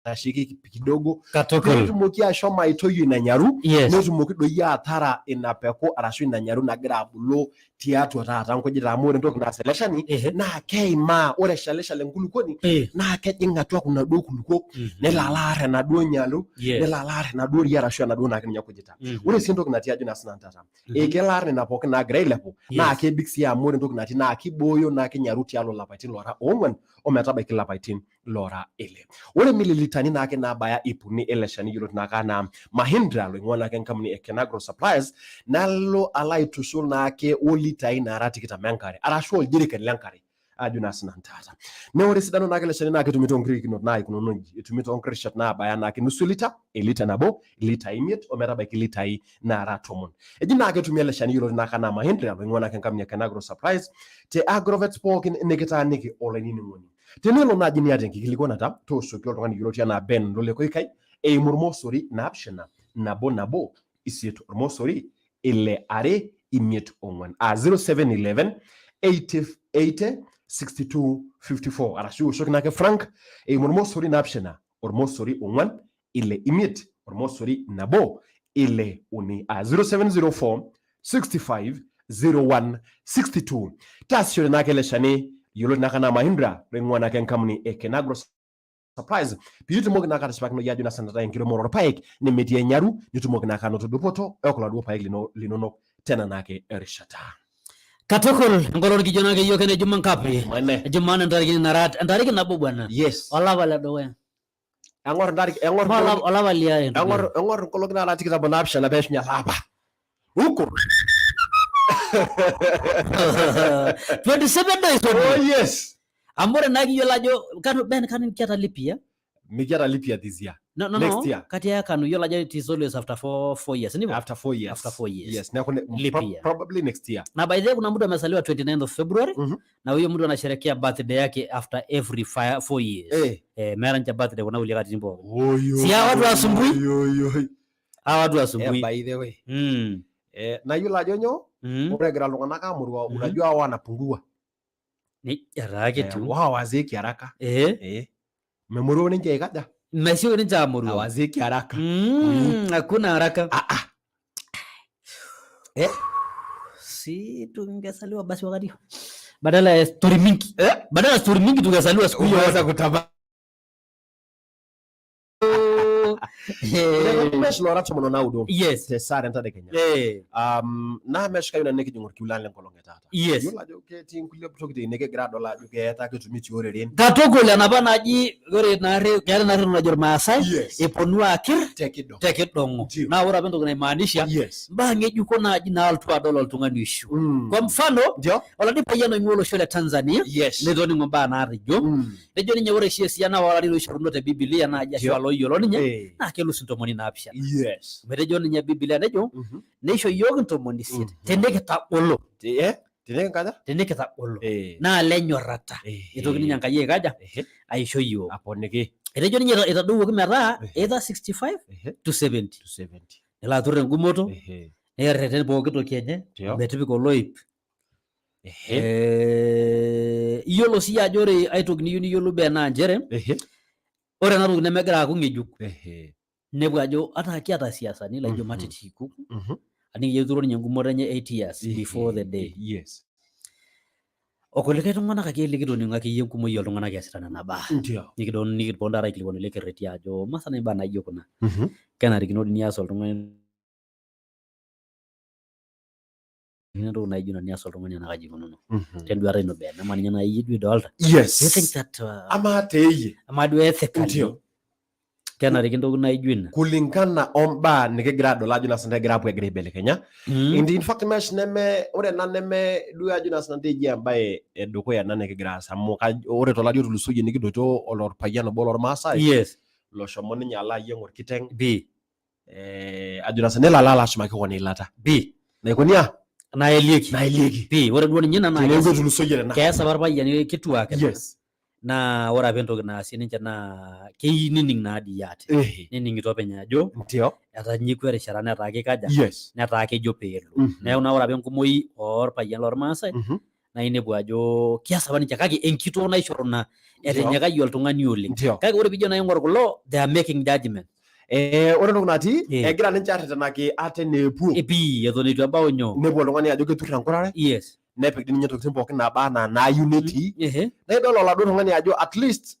ashiki kidogo katukul netumoki ashomo aitoyio ina nyaru yes netumoki doi atara ina peku arashu ina nyaru nagira abulu tiatua taata nkujita amu ore entoki naas ele shani naa keimaa ore shalishal enkulukuoni naa kejing atua kuna duo kulukuok nelo alo aar enaduo nyaru nelo alo aar enaduo ria arashu enaduo naa ninye kujita ore sii entoki natii ajo naa sinanu taata kelo aar nena pookin naagira ailepu naa kebik sii amu ore entoki natii naa kibooyo naa kinyaru tialo lapaitin loora 4 ometabaiki lapaitin loora 6 ore mililitani naake naabaya 100 ele shani yioloti naake anaa Mahindra loing'ua naake enkampuni e Kenagro Suppliers nalo alo aitushul naake olitai naara 20 enkare arashu oljiriken lenkare ajo naa sinanu taata naa ore esidano naake ele shani naa ketumito nkirikinot naikununo inji etumito nkirishat naabaya naake nusu lita elita nabo litai 5 ometabaiki litai naara 10 eji naa ketumi ele shani yioloti naake anaa Mahindra loing'ua naake enkampuni e Kenagro Supplies te Agrovet pookin nikitaaniki olainining'oni tenelo naaji niata enkikilikuanata tooshoki oltung'ani yioloti anaa Ben Lolekoikai eimu ormosori 711 isiet ormosori 625 0711 80 6254 arashu iwoshoki naake Frank eimu ormosori 7 ormosori 4 5 ormosori 1 3 0704 65 01 62 taasishore naake ele shani yioloti naake anaa Mahindra loing'ua naake enkampuni e Kenagro Supplies piitumoki naake atishipakino yajo naa sanata enkiremore orpaek nemetii enyaru nitumoki naake anoto dupoto ekula duo paek linonok tena naake erishata katukul engolon kijo naake yiok ene juma ngapi jumanne entariki nabo bwana yes olapa le dukuya eng'or olapa liare eng'or nkolong'i naara 27 peishunye olapa huko 27 days oh yes amore naa kiyiolo ajo kanu kiata lipia mikiata lipia this year no next year kati ya kanu yiolo ajo it is always after 4 years ndivyo after 4 years after 4 years yes na kuna probably next year na by the way kuna mtu amesaliwa 29th of February na huyo mtu anasherehekea birthday yake after every 4 years mera ncha birthday kuna ule kati nimbo si watu asumbui watu asumbui by the way na yiolo ajo nyo ore egira iltung'anak amurua unajua wanapungua ni haraka tu wao wazeki haraka memurua ninje ikaja mesio ninje amurua wazeki haraka hakuna haraka si tungesaliwa basi wakati badala ya story mingi tungesaliwa siku hiyo unaweza kutaba lora tumono naudo yes te sare ntade Kenya na meshka yuna neki jingor kiulan len kolonge tata yes yola jo ke tin kulle protokti neke grado la jo ke ta ke tumiti oreren katokole napa naji ore nare kera nare na jor maasai eponua akir tekidongo na ora bendo kuna imaanisha bange juko naji na altu adola oltung'ani ishu kwa mfano oladi payano nyuolo shole Tanzania ledo ni ngomba na rijo lejo ninye ore shesi yana wala lilo ishuruno te Biblia na ajasho aloyolo ninye na kelusi ntomoni naapishana metejo ninye Biblia nejo neisho yogi ntomoni sita tendeke tabolo teneke tabolo na lenyorata itoki ninye nkaye kaja aisho yo aponiki etejo ninye itaduwoki metaa either 65 to 70 ela turre ngumoto erreten pooki toki enye metipika oloip iyiolo sii ajo ore aitoki niyieu niyiolou bee naa njere ore ena toki nemegira aaku ng'ejuk nepu ajo ata kiata siasani laijo Matiti Kuku aning yeturo ninye ngumoto enye 8 years before the day okulikae tung'anak ake likitoning'o akeyie enkumoi oltung'anak easita nena baa nikipondara aikilikuanu lekirreti ajo masana imbaa naijo kuna kenarikino nias oltung'ani ntoki naijo ina nias oltung'ani enakaji ikununo tenduata ino bee nema ninye nai ijo idolta you think that ama teye ama duo ethically kenarikino ntoki naijo ina kulingana ombaa nikigira adol ajo nasanta egira apuo egira aibelekenya in fact mesh neme ore ena neme duo ajo nasanta eji embaye edukuya ena nikigira aas amu ore tolari otulusoyie nikidoito olorpayian obo lormaasai loshomo ninye alo ayieng' orkiteng' ajo nasanta nelo alo ashumaki keon eilata naikonia naelieki ore duo ninye nana keesa parpayiani kituak na ore apa entoki naasie ninche naa keyieu nining naadii ate nining'ito openy ajo etanyikua erishata netaa kikaja netaa kejo peelo neeku naa ore apa enkumoi orpayian lormaasai na inepu ajo kiasa ninche kake enkitoo naishoru na etenyakayie oltung'ani oleng. Kake ore piijo naing'or kulo they are making judgment. Ore entoki natii egira ninche arretenaki ate neepuo pii eton eitu ebau nyoo inepu oltung'ani ajo keturr enkurare nepik dii ninye ntokitin pookin naaba anaa naayieu netii naa idol oladuo tung'ani ajo at least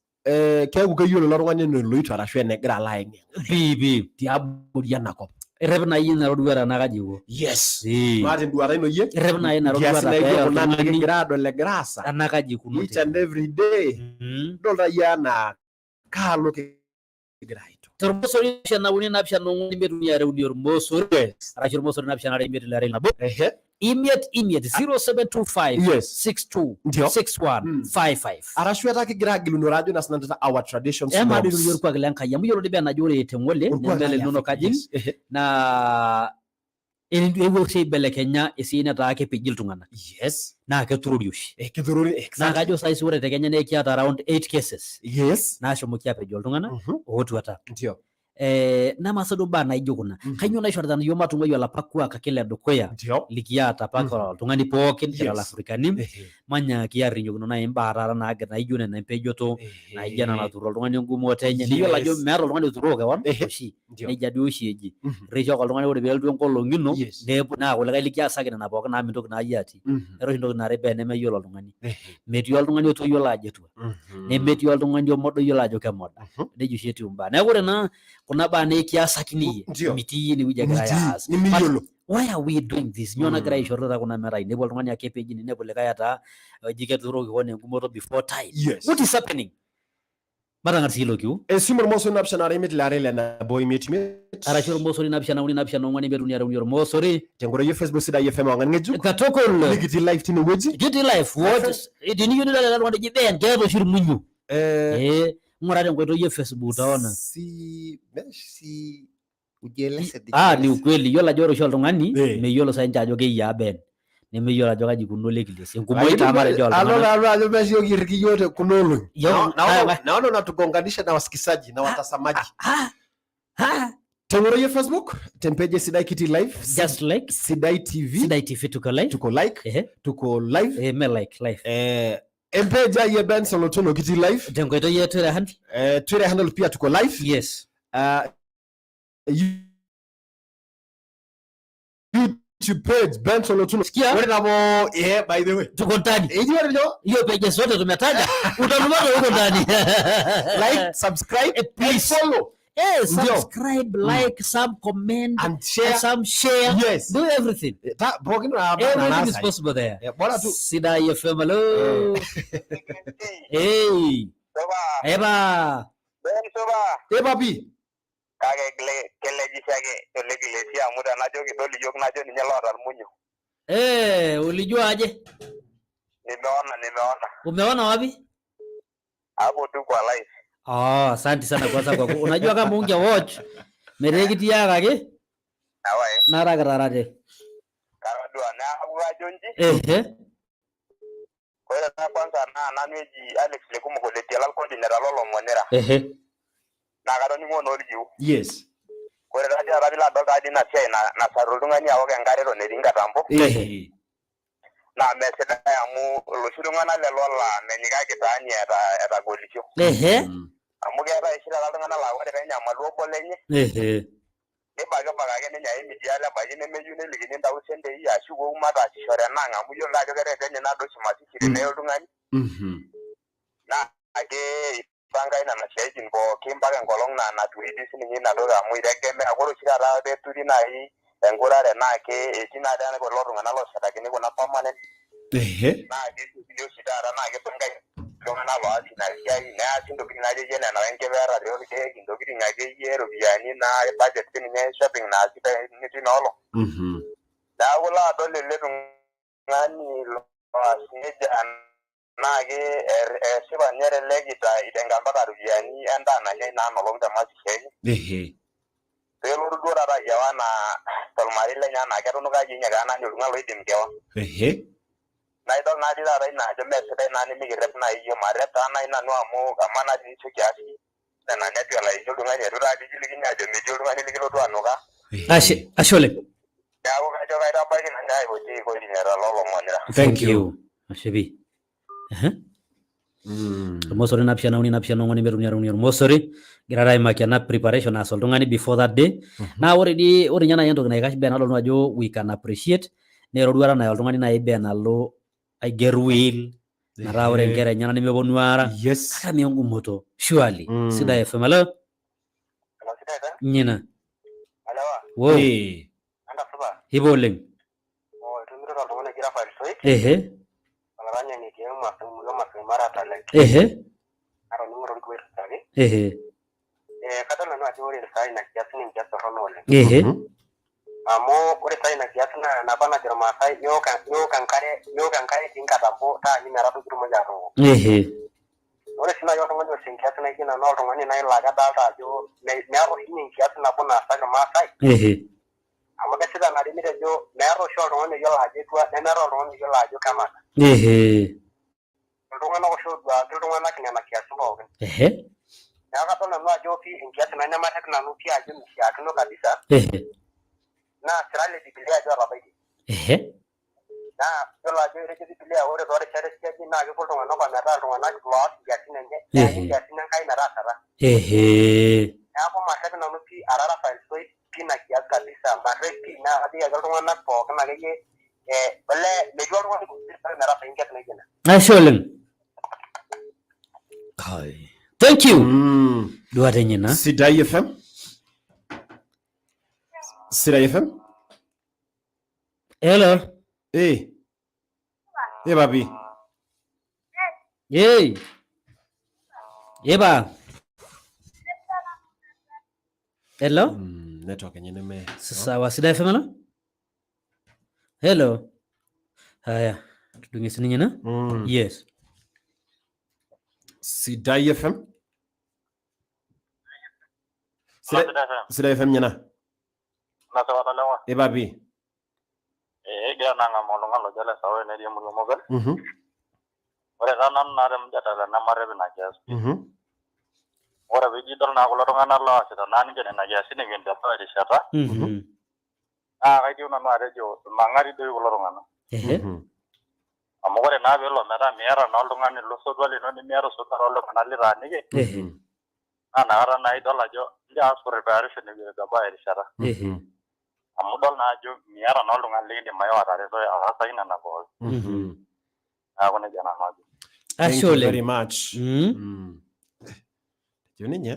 keeku keyiolo ilo tung'ani eneloito arashu enegira alo ayeng'iyeng pii tiabori enakop. Errep nai ina roduata enakaji iko. Yes. Maata enduata ino yie. Errep nai ina roduata kuna nikigira adol egira aasa enakaji kuno each and every day. Dolta yie anaa kaalo kigira aito. Tormosori napishana uni napishana ong'uan imiet uni are uni ormosori arashu ormosori napishana are imiet ile are nabo. Imiet 0725 62 61 55 arashu eta kigira agilunore ajo na sinantata our traditions norms. Ema diru yorkuak lenkai amu yiolo dibe najo ore teng'ole nembele linono kajing na ewo sei belekenya esiai netaa kepiji iltung'anak. Yes. Na keturori oshi. Keturori exactly. Na kajo saisi ore te Kenya na kiata around 8 cases. Yes. Nashomoki apejo iltung'anak ootuata. Ndio. Namasado ba naijo kuna kanyo naishorita yo matung'ai olapa kuak kile dukuya likiata paka oltung'ani pookin kila Afrikani manya kiarrinyokino na imbaarara naagira naijo nena empejoto naija nana turo oltung'ani engumoto enye niyiolo ajo meeta oltung'ani oturo kewan oshi neija duo oshi eji risho oltung'ani ore peelotu enkolong' ino naa kulikae likiasaki nena pookin naa mintoki naa yie atii ero oshi ntoki naare bee nemeyiolo oltung'ani metii oltung'ani otoyiolo ajo etua nemetii oltung'ani omodoyiolo ajo kemoda nejo oshi etiu mbaa neeku ore naa kuna baa na kiasakini yie mitii ene wueji egira aas. Why are we doing this? Nyoo nagira aishorita kuna merai inepu oltung'ani ake peji ninepu likae ataa eji keturoki keon engumoto before time. What is happening? Matang'ar sii ilo kiu. Esimu ormosori napishana are imiet ile are ile nabo imiet imiet. Arashu ormosori napishana uni napishana ong'uan imiet uni are uni ormosori. Tenkoitoi Facebook Sidai FM ong'an ng'ejuk. Katukul. Nikitii live tine wueji. Kitii live. Teniyieu nidol ele tung'ani eji Ben keeta oshi irmunyu. Ng'ura tenkoitoi e Facebook utaona. Ni ukweli yiolo ajo ore oshi oltung'ani meyiolo sai ninche ajo keyiaa Ben nemeyiolo ajo kaji kuno lekilesi enkumoi taa matejo oltung'ani alo ajo mesioki irkiyo te kuno olong'i naona natugonganisha na wasikizaji na watazamaji tenkoitoi e Facebook tempeje Sidai Kiti live just like Sidai TV tuko like tuko live me like live empeja ye Ben Solotuno Kiti live tenkoitoi ye Twitter handle pia tuko live. Yes. YouTube page Ben Solotuno. Sikia? Wewe nabo by the way. Tuko ndani. Hiyo page zote tumetaja. Utanunua huko ndani. Like, subscribe, please follow. Subscribe, like, some comment, and share. Some share. Yes. Do everything. Everything is possible there. Sidai FM. Hello. Hey. Eba. Eba bi. Kage kele jishage kele gilesi amuda najo kidoli yok najo ninye loota almunyo. Ulijua aje? Nimeona. Umeona wapi? Hapo tu kwa live. Asante sana kwanza kwa unajua kama unge watch merekitia kake? Awae. Naragararate. Karadua na uwajonji? Kwa kwanza na nweji Alex Lekumu koleti alalkondi neralolo monera. Na kadoni ngono riu. Yes. Kwa raja rabila doka dina chai na sarulunga ni awoga ngare ro neringa tambo. Na meseda ya mu loshirungana lelola menyiga kitani eta golisho. Amu gera ishira lalungana la wore kanya maluo bolenye. Ibaga baga ke nya imidiala baje ne meju ne ligini ndawu sende ya shugo umata chishore nanga amu yo la jogere tenye na do chimati kire ne yolungani. Na age banga ina na shaiti mbo kimbaga ngolong na turidi sininyi na doga mu iregeme agoro chira de turi na yi engurare na ke ejina dane ko lorunga lo sadakini ko na permanent. Na ke video shitara na ke banga ngana lo asina ya ina asindo kina je na na wenge vera de ke kindo kina ge yero biani na budget kini shopping na sita ni tinolo. Da wala dole le ngani lo asija nage siba nyere legita idenga mpaka rubiani enda na na nolong tamasi shei pelo rudora ra jawana tolmari le nyana ke tunu ka jinya kana nyulunga lo idim kewa na idol na dira ra ina je mesede na ni migirep na iyo mareta na ina no amu amana di chukiasi na netu ala iyo dunga ni rura di liginya je mejo dunga ni ligilo to anuka ashole ya ko ka jo ka ta ba ni na ndai ko ti ko ni ra lo monira. Thank you. Ashebi. Mosori napshana uni napshana ngoni merunya mosori girara imakiana preparation as oltungani before that day. Na already ore nyana yento na ikash ben alo ajo we can appreciate ne roduara na oltungani na iben alo I get will na rawre ngere nyana ni mebonuara. Yes. Aka miongu moto surely. Sida FM alo. Nyina. Alawa. Wo. Anda suba. Hiboleng. Tumiro oltungani gira file soit. Alanya ni kiema mara talent. Aro numero di kwere tagi. Kadala no ajo ore sai na kiasi ni kiasi rono ole. Amo ore sai na kiasi na bana jama sai yo kan kare tinga tambo ta ni mera tu mo jaro. Ore sina yo tongo sin kiasi na kina no tongo ni na ila ga data ajo me aro ni kiasi na bona sa ma sai. Amo ka sida na dimire jo me aro sho tongo ni yo aje kwa me aro tongo ni yo aje kama. Tongo no sho ba tongo na kina na kiasi mo. Ya katona no ajo fi kiasi na nyama tek na no fi aje ni kiasi no kabisa. Na serale di bilia jo rabai. Na yo la jo reke di bilia ore dore chere kiasi na ge foto no ba na ta tongo na class kiasi nenge. Kiasi na kai na rasara. Ya ko ma tek na no fi arara file so pina kiasi kabisa ma reki na adi ya tongo na po kana ge bale me jo tongo ko na ra fin kiasi na gena. Asholen. Kai. Thank you. Dua nyina. Sidai FM. Sidai FM. Hello. Babi. Ba. Hello. Network nyene me. Sawa, Sidai FM hello. Hello. Haya, tudunge sini nyina? Yes. Sidai FM. Sidai FM nyana. Na sawa talawa. Babi. Gya nanga molonga lo jala sawa ne dia mulo mogal. Ore ranan na dem jata na mare bina jas. Ore biji dol na ko tonga na la sita nani gene na jas ni gende pa di shata. Kai di una mare jo mangari do ko tonga na. Amore na belo mera mera na tonga ni lo so dole no ni mera so taro lo kanali rani ge. Ana ara na idola jo ja for preparation ni ga ba di shata. Amudol na jo miara no lungan lindi mayo atare so asa ina na bol. Ako na jana maji. Thank you very much. Juninya.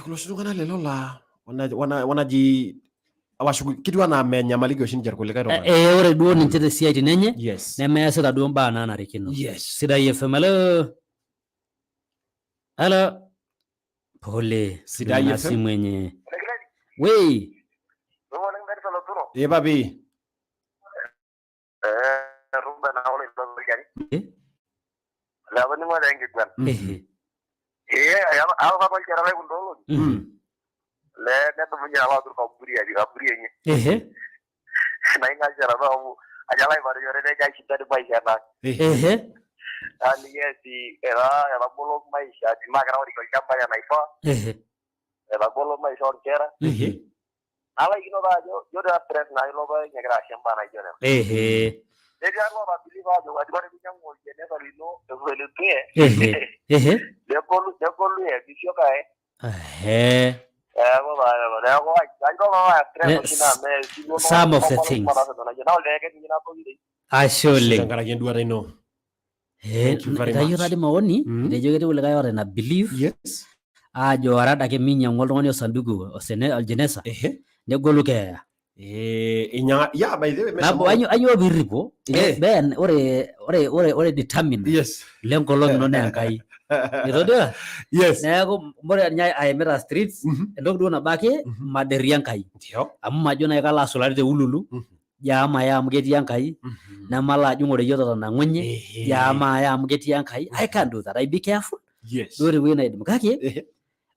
Kuloshukana lelo la wanaji awashughuli kitu wanamenya maligio shini jarkulika ro. Ore duo ninchete siaiti nenye. Yes. Neme sita duo mbana na rekino. Yes. Sidai FM hello. Hello. Pole. Sidai FM mwenye. Wey. Babi. Rumba na ole ndo gani. La bani mo dengi kwan. Ayo ba kera le kundolo. Le ne to munya ala dur ko buri nye. Na inga jara ba ajala ba yore de jai sita de bai jana. Ali yesi era bolo mai sha di magra ori ko kamba ya naifa. Era bolo mai shor kera. Ala igno ba yo da stress na ilo ba nyagra shamba na jona. Jadi alo ba bili ba jo adi ba ni nyango jene ba lino de vele tuye. De kolu e bisio kae. Ba ba ko ai ko ba stress na me some of the things. Ashole. Ngara gendua reno. Kayo tadi maoni, idejo kete ule kayo na believe. Yes. Ajo arada ke minya ngolongoni osandugu osene aljenesa. Ne golu ke. Inya ya by the way nabo anyo biripo ben ore determine. Yes. Lengo lo no ne kai. Irodo? Yes. Na ko mbore nya aimera streets ndok do na bake maderian kai. Ndio. Amma jona kala solarite ululu. Jama ya mgeti yankai na mala jungore yoto na ngonye jama ya mgeti yankai. I can't do that. I be careful. Yes. Dore wena idmukake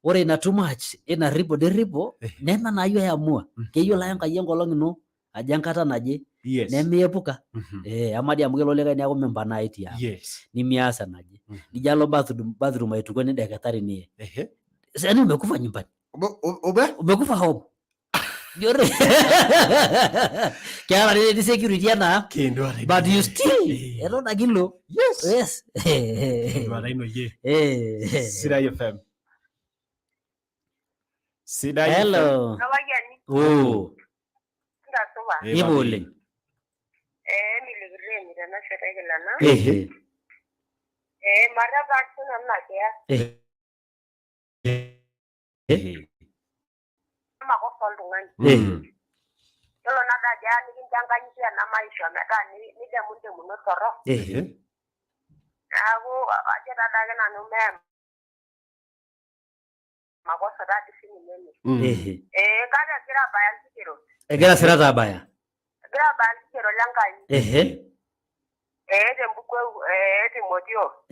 ore na too much ina ribo de ribo nema na yo ya mua ke yo la yanka yengo long no ajankata naje nemiepuka amadi amugelo lega ni ako memba na iti ya ni miasa naje dijalo bathroom aituko ni dakatari ni sasa umekufa nyumbani umekufa home Jore. Kaya di security na. But you still. Ero na gilo. Yes. Sidai FM. Sidai FM. Hello. Oh. Ibole. Mara bakso na kaya. Mako solungan. Kalau nak aja ni jangan ni na maisha meka ni demunde muno toro. Aku aja ada na no mem. Mako sada di sini ni. Kada kira bayan sikiro. Kira sirata baya. Kira bayan sikiro langai. Dembuko Timoteo.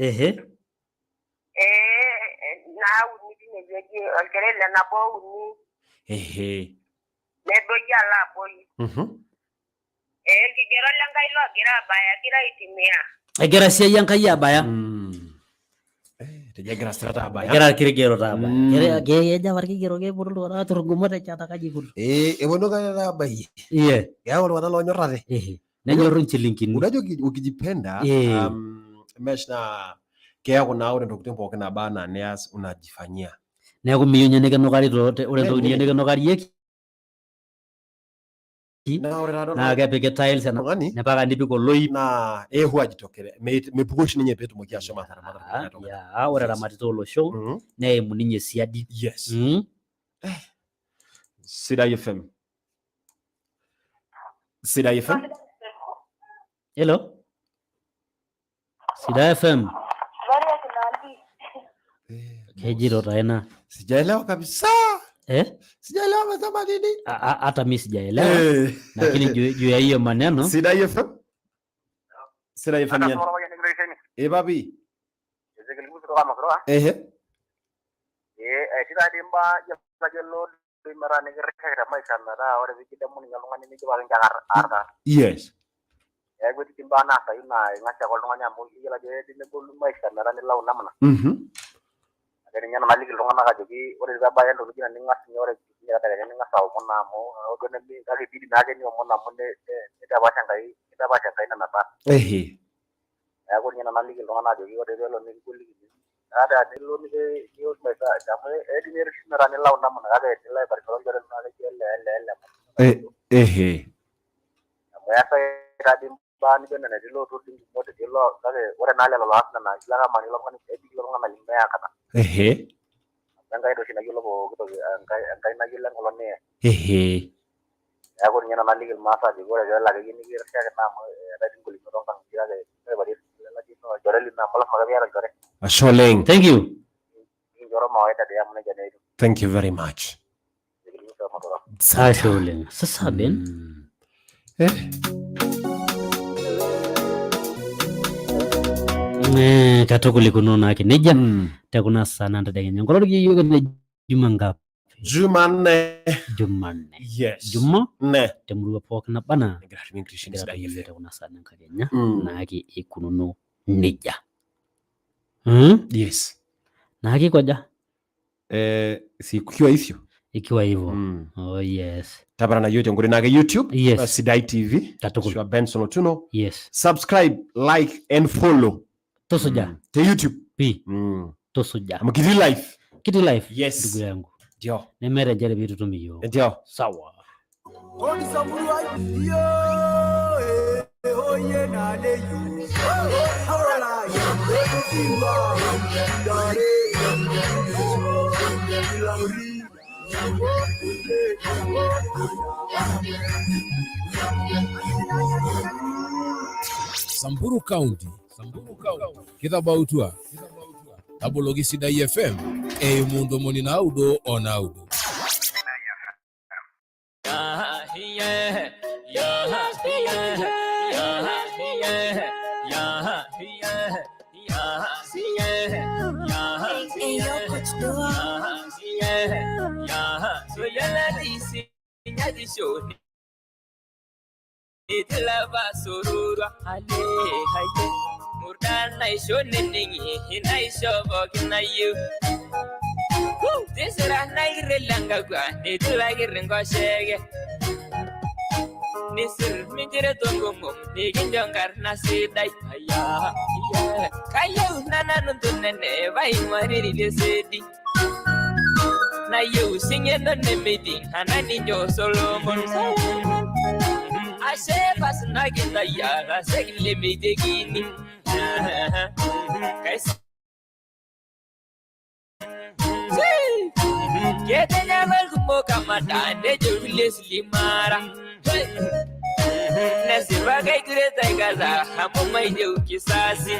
Na uni ni jeje alkerele na bo uni. Nebo ya la boy. Kigero langai lo kira baya kira itimia. Kira sia yang kaya baya. Dia kira strata baya. Kira kira ta baya. Kira jawar kira ke purlo ra turguma ta chata kaji pur. Wono kaya baya. Iya. Ya wala lo nyorate. Na nyorun chilinkin. Unajua ukijipenda mesh na kaya kuna ule ndo kutempo kana bana neas unajifanyia. Na kumiyonya ne kano kali to ule ndo ni ne kano kali yeki. Na ga peke tiles na paka ndipi ko loi na huwa jitokere mepukoshi ninye petu mokia shoma thara ya ora ramati to lo show na muninye siadi. Yes. Sidai FM. Sidai FM. Hello. Sidai FM. Kejiro Raina. Sijaelewa kabisa. Sijaelewa masema nini? Hata mimi sijaelewa. Lakini juu ya hiyo maneno. Sidai FM. Sidai FM. Babi. Sida dimba jalo marane gereka maisha na ora bikida muni ngalungani ni jwa ngar. Yes. Gue timba na sa ina ngacha ko nganya mo ila je dine bolu maisha na ran law namna. Ada nyana mali ko ngana ka jogi ora ba bayan do dina ngas ni ora ni ada ga ngas saw mo na mo o do ne bi ka bi na ga ni mo na mo ne ita ba shangai na ba. Gue nyana mali ko ngana jogi ora do lo ni ko li. Ada ni lo ni yo maisha jamwe di ni rishna ran law namna ga ni la bar ko ngara na ga le. Ya saya tadi ban kan na dilo to ting mo de dilo kale ora na le lo asna na ila ma ni lo kan e dilo ngana limba ya kata ngai do sina yolo go to ngai na yilla ngolo ne ya ko nyana mali gel masa de gora jala ga ni gira ka na mo da din ko limba kan gira ga e bari la di no joreli na mala ma ga ya jore Asholeng. Thank you. Joro ma eta de amne jane. Thank you very much. Asholeng. Sasaben. Katokuli kunona kineja takuna sana ndadege nyongoro yoga ne juma ngapi? Jumanne. Yes. Juma ne temruwa pok na bana Graham Christian is like takuna sana kagenya na haki ikunono neja. Yes. Na haki koja si kukiwa hivyo. Ikiwa hivyo. Oh yes. Tabara na yote nguri na YouTube. Yes. Sidai TV. Shua Benson Otuno. Yes. Subscribe, like and follow. Tosoja. To YouTube. P. Tosoja. Ama Kiti Life. Kiti Life. Yes. Ndugu yangu. Ndio. Nemere jere vitu tumiyo. Ndio. Sawa. Samburu County. Kithabautua. Abologi Sidai FM. Mundo moni na audo ona audo. Itilaba surura ale haye murdana isho ningi hina isho bogina you Tisira na irelanga kwa nitula giringo shege. Nisir minjire tongomom niginjongar nasidai. Aya, iya. Kayu nana nuntunene vai mariri desedi. Na you singing on the meeting, and I need your Solomon. I say, pass nagin the yard, secondly, me digging. Get a level to Mokamata, they do Leslie Mara. Nasibaga great Gaza, Hamuma Yukisasi.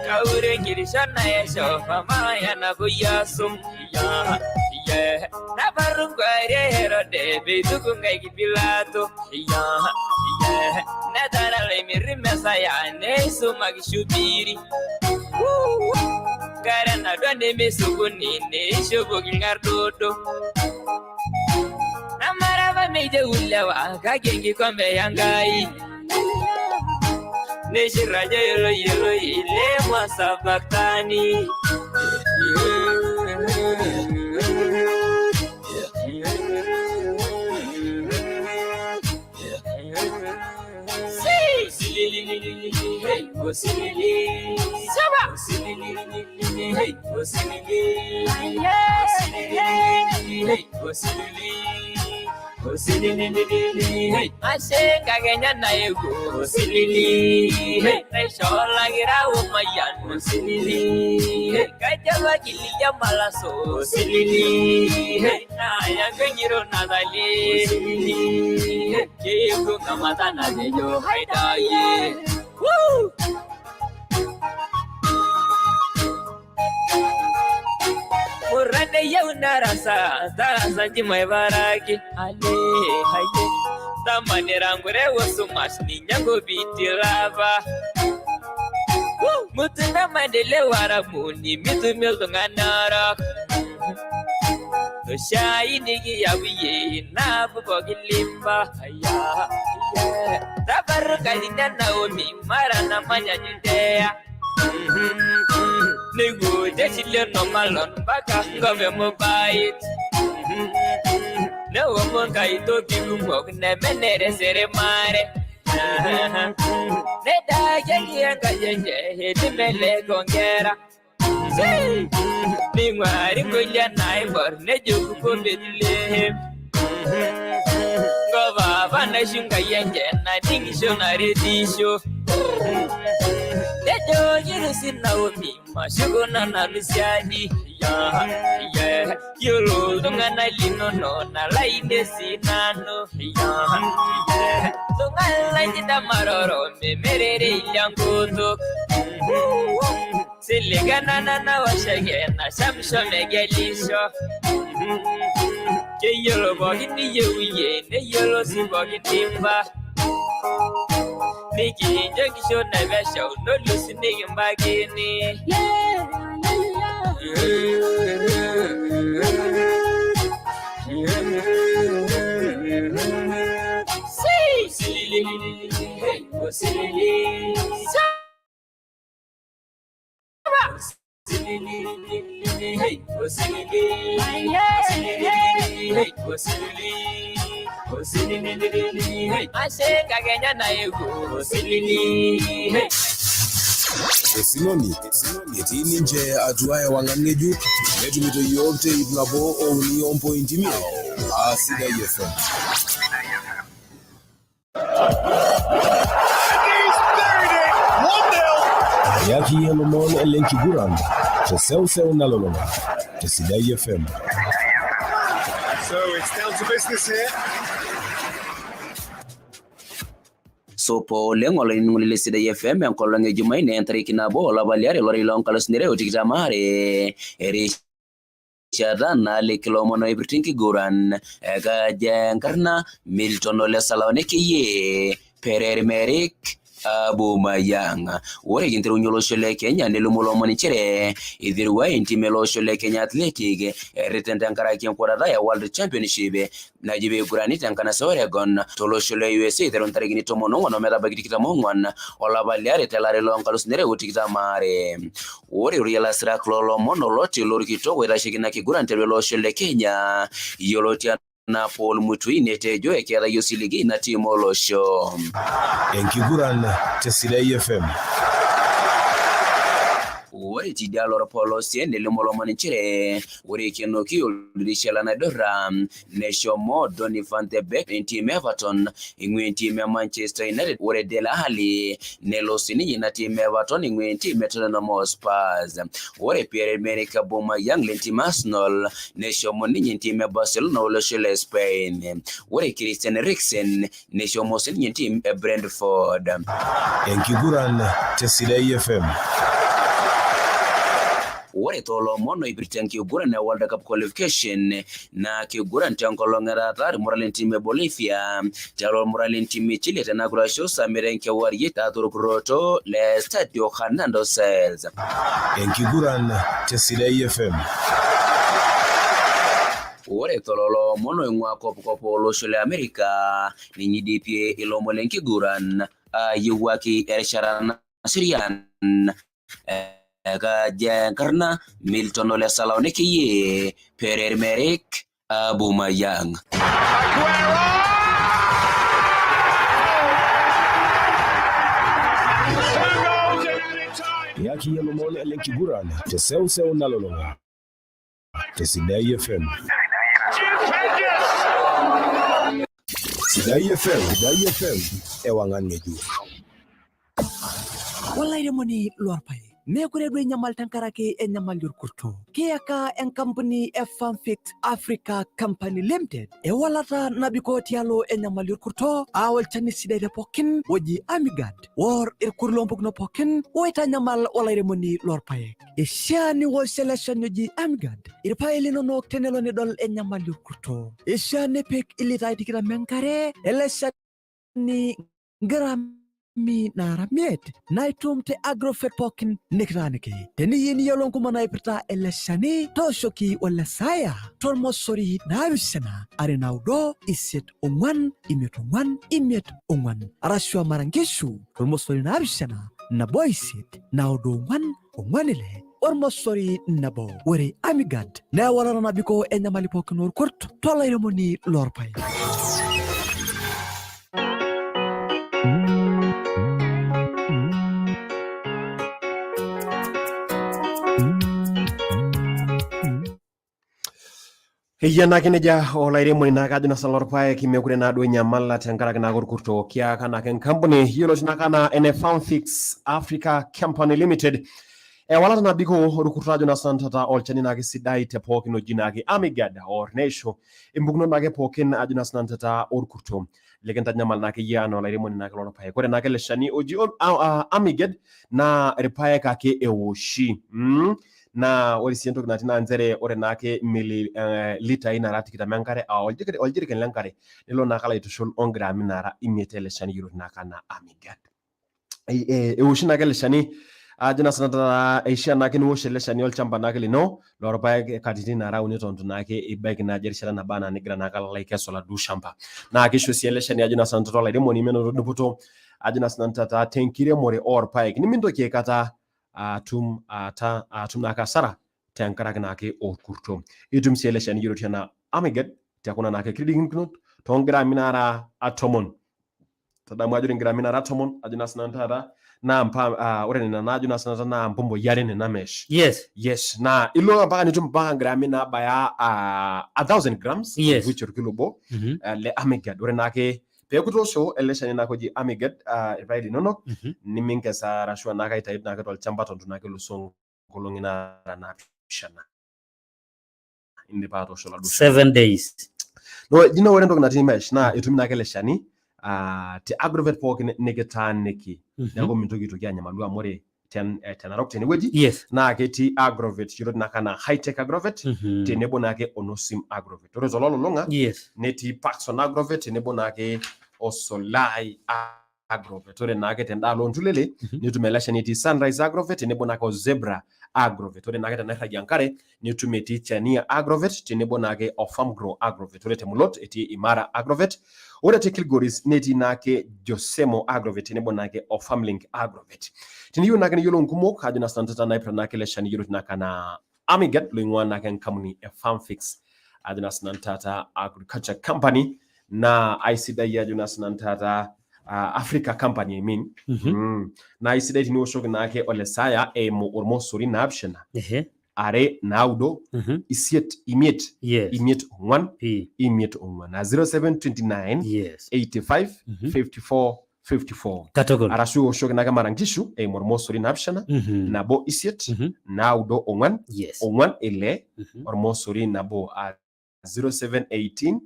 Kaure Kirishana Yasho, Mama Yanabuyasu. Yeah, Nabarunga Herode, Betukunga Pilato. Yeah, Natara Lemiri Messiah, Nesu Magishubiri. Karana Dwande Mesuguni, Neshubuking Ardodo. Namarava made a Ulawa, Kagengi Kombe Yangai. Neshiraja yellow, Lema Sabatani. I say Kaganya Naego, Silly, I shall like it out my young Silly, Kajawaki Yamalaso, Silly, I am going to Nadali, Silly, Kiku Kamatana, you hide. Woo! Murane yauna rasa, tarasa jimai baraki. Ale, haye. Tamani rangure wasumash ninyango biti lava. Mutuna mandele waramuni, mitu miltunganara. Shai nigi yawiye, na bubogi limba. Aya, tabaru kalina naomi, marana manya judea. Nego jachile no malon baka ngome mobile. No woman kaito kigumok ne menere sere mare. Neda yangi anga yenye hedi mele gongera. Ningwari kulia naibor ne juku kumbedile. Gova vana shunga yenye na dingisho na redisho. Dedo yirusi Naomi, Mashugona Namisiadi, yeah, Yolo, Dungana Lino, no, Nalaide Sinano, yeah, Dunga Damaroro, Mere Yangoto, Siligana Washagana, Samsha Megelisho, Yellow Bogini, the Yellow Sibogin Timba. Nikki, Jackie show never show, no listening in Bagini. Esinoni, etini nje atuaye wangangeju, etu mito yote itunabo ouni ompo intimio, Asida FM. Yaki yelomon elenki guranda, Cheseu nalolonga, Asida FM. So it's down to business here. So po lengo ngulile Sida FM yang kolonge Jumaine entriki na bola baliare lori long kalos nire utikita mare eri Shadana le kilomono ibrinki guran ega jeng karena Milton ole salone kiye Perer Merik Abumayang. Ore gintero nyolosho le Kenya nelumulomo nichere idhirwa intime losho le Kenya Athletic retenda nkaraki nkorada ya World Championship na jibe gurani tankana sa Oregon tolosho le USA idhero ntarigini tomono wana mera bagidikita mongwan ola baliare telare lo nkalus nere utikita mare. Ore uriela sira klolo mono loti lorikito wera shikina kigura ntelo losho le Kenya yolotia na Paul Mutuine tejo ekiara yosiligi na timo losho enkiguran tesidai FM. Ore tidialo Polo siende limolo manichere ore kenoki ulishela na dora neshomo Donny van de Beek team Everton ingwe team Manchester United ore Dele Alli nelosini na team Everton ingwe team Tottenham Hotspur ore Pierre-Emerick Aubameyang team Arsenal neshomo ninyi team Barcelona oloshele Spain ore Christian Eriksen neshomo sinyi team Brentford. Enkiguran tesidai FM. Ore tolo mono ibiritan kigura na World Cup qualification na kigura ntiangolongera tari moralen time Bolivia talo moralen time Chile tena kurasho samirenke wariye taturu kuroto le Stadio Hernando Siles. Enkiguran tesidai FM. Ore tololo mono ingwa kopo losho le Amerika ninyi DPA ilomo lenkiguran yuwaki erisharana Syrian karena Milton Ole Saloniki ye Pierre-Emerick Aubameyang. Yaki yelomon elenkiguran teseu nalolonga tesidai FM. Sidai FM ewangan ngeju. Wallahi remoni luar pai. Me kure dwe nyamal tankarake e nyamal yor kurto. Kiyaka en company Fanfix Africa Company Limited. E walata nabiko tialo e nyamal yor kurto. Awal chani sidai pokin woji amigad. War kurlompok no pokin. Weta nyamal wallahi remoni luar pai. E shani wol selection yoji amigad. Irpa elino no tenelo ni dol e nyamal yor kurto. E shani pek ilita dikira menkare. Elesa ni gram mi nara miet naitum te agrofet pokin nikranike teni yini yolon kuma naipirta eleshani toshoki wala saya tormo sori navisana arenaudo iset ongwan imet ongwan arashwa marangishu tormo sori navisana na boysit naudo ongwanile ormo sori nabo wari amigad na wala nabiko enyamali pokin or kurt tola iremoni lorpai. Hiyana kineja olairemoni na kajuna salorpae kimekure na adwe nyamala tenkaraki na kurkurto kia kana ken company yolo tinakana Fanfix Africa Company Limited walata na biko rukurtajo na santata olchani na kisidai te pokino jinagi amigada or nesho imbugno na ke pokin ajuna santata urkurto legenda nyamal na ke yano olairemoni na keloro pae kore na keleshani oji amigad na ripae kake ewoshi na wali siento kuna tina nzere ore nake mili lita ina rati kita menkare oljiri ken lenkare nilo nakala itushul ongra minara imietele shani yuru naka na amigad ushina kele shani ajina sanata eisha nake nuoshele shani olchamba nake lino loro pae katiti nara unitontu nake ibeki na jerishala na bana nigra nakala laike sola du shamba na kisho siele shani ajina sanata tola idemo ni meno ruduputo ajina sanata tenkire more or pae ni mindo kie kata atum naka sara tankara nake o kurto idum selection eurotiana amigad takuna nake kriding knot tongra minara atomon tada majuri ngra minara atomon ajuna sanantara na mpa ore na najuna sanata na mbombo yare ne na mesh yes na ilo mpaka nitum mpaka ngra mina baya 1000 grams which are kilobo le amigad ore nake pekuto show election na koji amigad right nono ni minke sa rashwa naka itaid naka tol chambaton tunake lusong kolongina na pishana in the part of 7 days no dino wore ndok na timesh na itumina kele shani te agrovet pork negetan neki yango mintoki to kya nyamalu amore 10 rock tene weji na ke ti agrovet yiro na kana high tech agrovet te nebo na ke onosim agrovet rezololo longa neti paxon agrovet nebo na ke osolai Agrovet. Ore naake tendalo Ntulele nitum eleshen etii Sunrise Agrovet tenebo naake Zebra Agrovet. Ore naake tenairragi enkare nitum etii Chania Agrovet tenebo naake Farm Grow Agrovet. Ore temulot etii Imara Agrovet. Ore te Kilgoris netii naake Josemo Agrovet tenebo naake Farmlink Agrovet. Teniyieu naake niyiolou nkumok ajo na santata naipirta naake eleshen yioloti naake na Amigat loing'ua naake enkampuni Farmfix ajo na santata agriculture company na aisidai ajo na santata Africa company I mean. Na isidai tiniwoshoki naake olesaya eimu ormosori naapishana are naudo isiet imiet imiet ong'uan imiet ong'uan na 0729 85 54 54 Kategol. Arashu oshoki naake Marankishu eimu ormosori naapishana nabo isiet naudo ong'uan ong'uan ile ormosori nabo 0718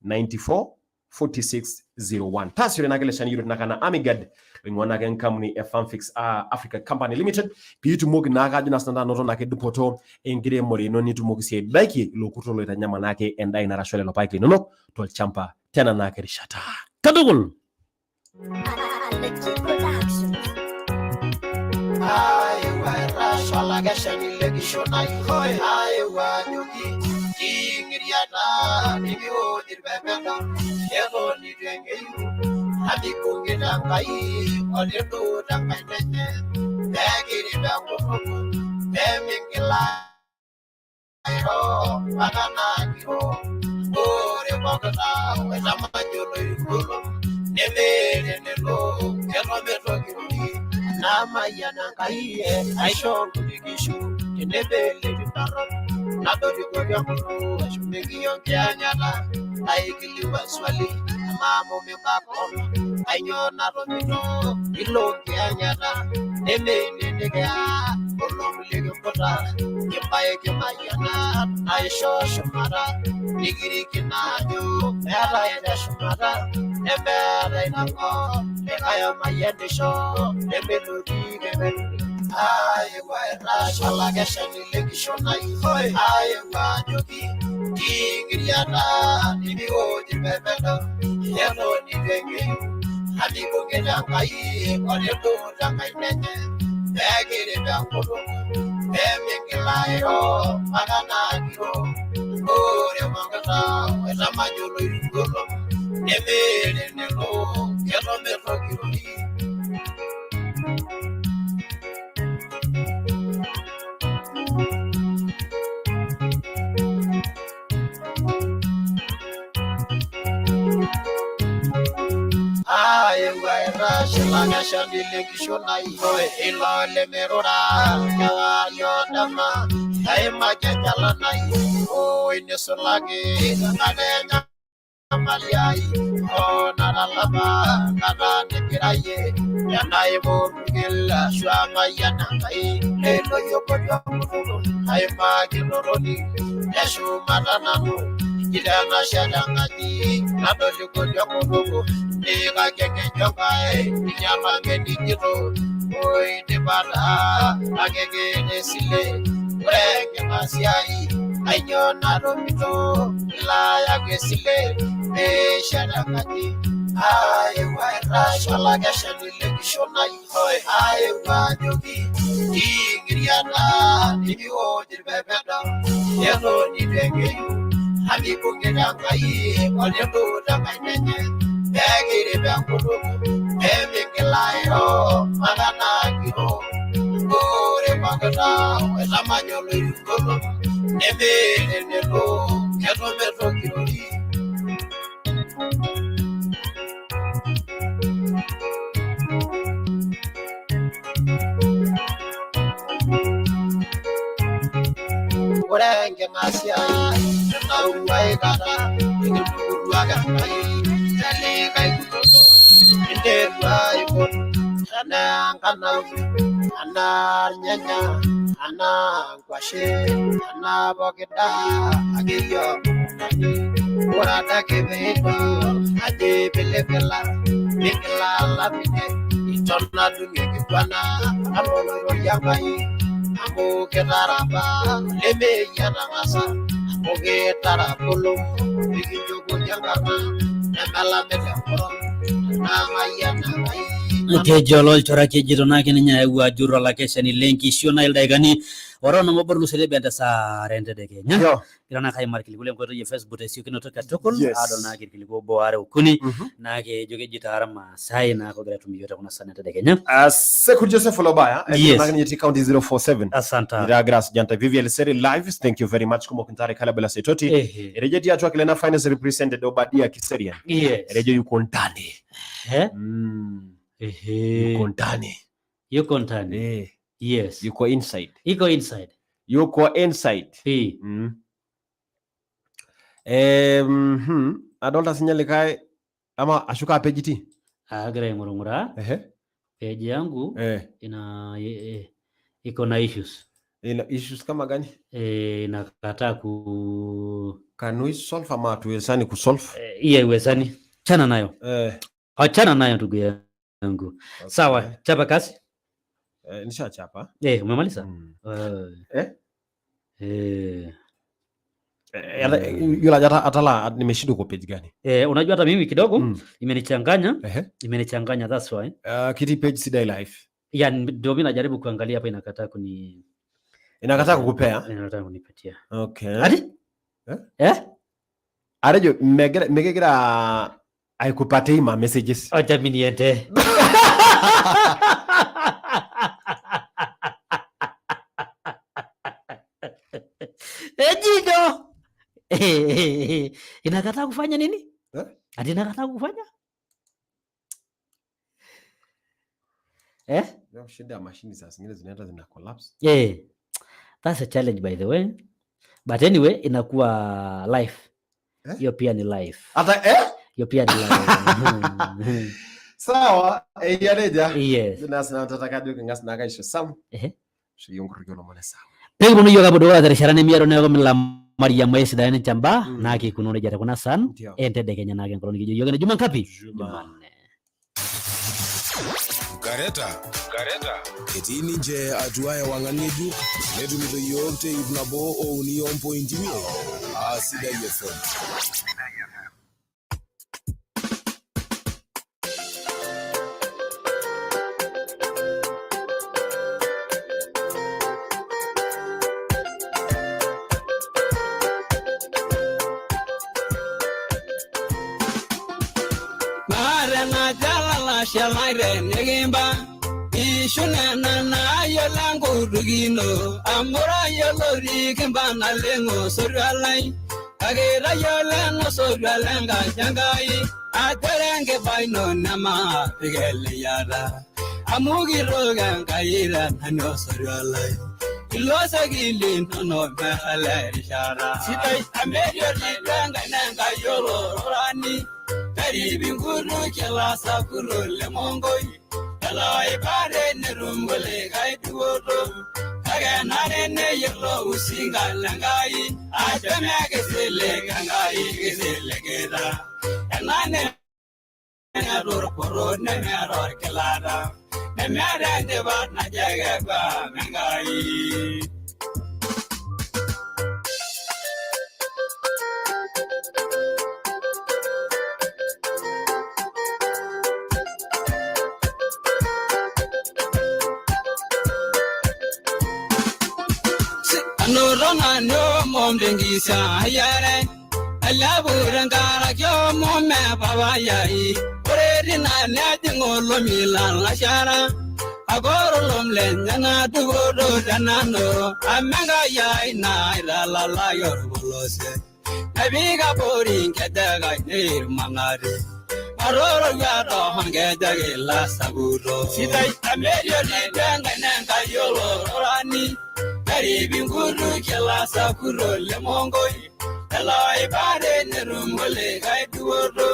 94 4601. Tasiri naake leshani yioloti naake na Amigad loing'ua naake enkampuni Farmfix Africa Company Limited piitumoki naake ajo na santata noto naake dupoto enkiremore ino nitumoki sii aidaiki ilo kurto loitanyamal naake endaa ino arashu lelo paek linonok tolchamba tena naake rishata. Kategol. Kejolo chora kejito na kenya ewa juro la kesha ni lenki shona ilda igani warona ngoborlu sele benda sa rende de Kenya kirana kai markili kule mkoto ye Facebook esi kino toka tokol adol na kirkili go boare ukuni na ke joge jitara ma sai na ko gratu miyota kuna sana de Kenya Seku Joseph Lobaya na kwenye county 047 asanta ira grass janta VVL seri live thank you very much kumo kintare kala bela setoti rejeti atu akile na finance represented Obadia Kiserian reje yuko ndani yuko ndani yuko ndani yes yuko inside yuko inside adolta sinyale kai ama ashuka pejiti agre ngurungura page yangu ina iko na issues kama gani inakataa ku can we solve ama tuwezani kusolve iwezani chana nayo achana nayo ndugu yangu sawa chapa kazi nisha chapa umemaliza yula jata atala nimeshinda kwa page gani unajua hata mimi kidogo imenichanganya that's why kiti page sidai live ndio mimi najaribu kuangalia hapa inakataa kukupea inataka kunipatia okay hadi arejo megegira aikupate ima messages acha mimi niende Ejido inakataa kufanya nini? Ati inakataa kufanya? Shida machine sasa zingine zinaenda zina collapse. That's a challenge by the way. But anyway inakuwa live. Hiyo pia ni live. Hata hiyo pia ni live. Sawa, yareja. Yes. Tunasema tutataka ndio ngas na kaisha sam. Shiyongurikyo no sawa. Pengo no yoga bodo wa sharane miaro ne mila Maria Mwesi dani chamba na ki kunone jara kuna san ente de Kenya na ngoro ni yoga ne juma ngapi? Jumanne. Gareta etini nje atuaye wangangeju netu mito yokte ibnabo o union point mio asida FM. Shalaire negimba ishuna na yolango dugino amora yolori kimba na lengo soralai agera yolango soralanga jangai aterenge baino nama pigele yara amugi rogan kaira nano soralai ilosa gilin no mahala rishara sitai amerio dilanga nanga yoro rani Dari binguru kela sakuru le mongoi kala ibare ne rumbole gai duodo kaga nare ne yelo usinga langai ajame gesele gangai gesele geda enane na dur poro ne meror kelara ne mere de bat na jaga ba mangai Rona no mom dengisa yare alaburan kara kyo mom me baba yai ore na ne ngolo milan la shara agoro lom len na dugo danano amanga yai na la la yor bolose abiga borin kedaga ne mangare aroro yaro hange dage la saburo sidai amerio ni danga nanga yolo rani Dari binguru kela sakuro le mongoi kala ibare ne rumbole gai duodo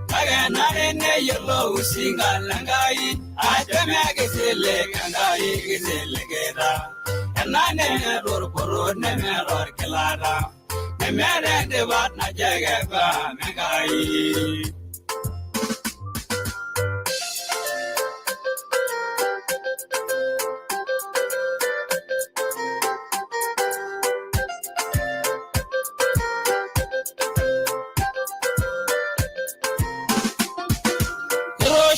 kaga nare ne yelo usinga langai ajame gesele kangai gesele gera enane ne ror poro ne meror kelara ne mere de bat na jaga ba mengai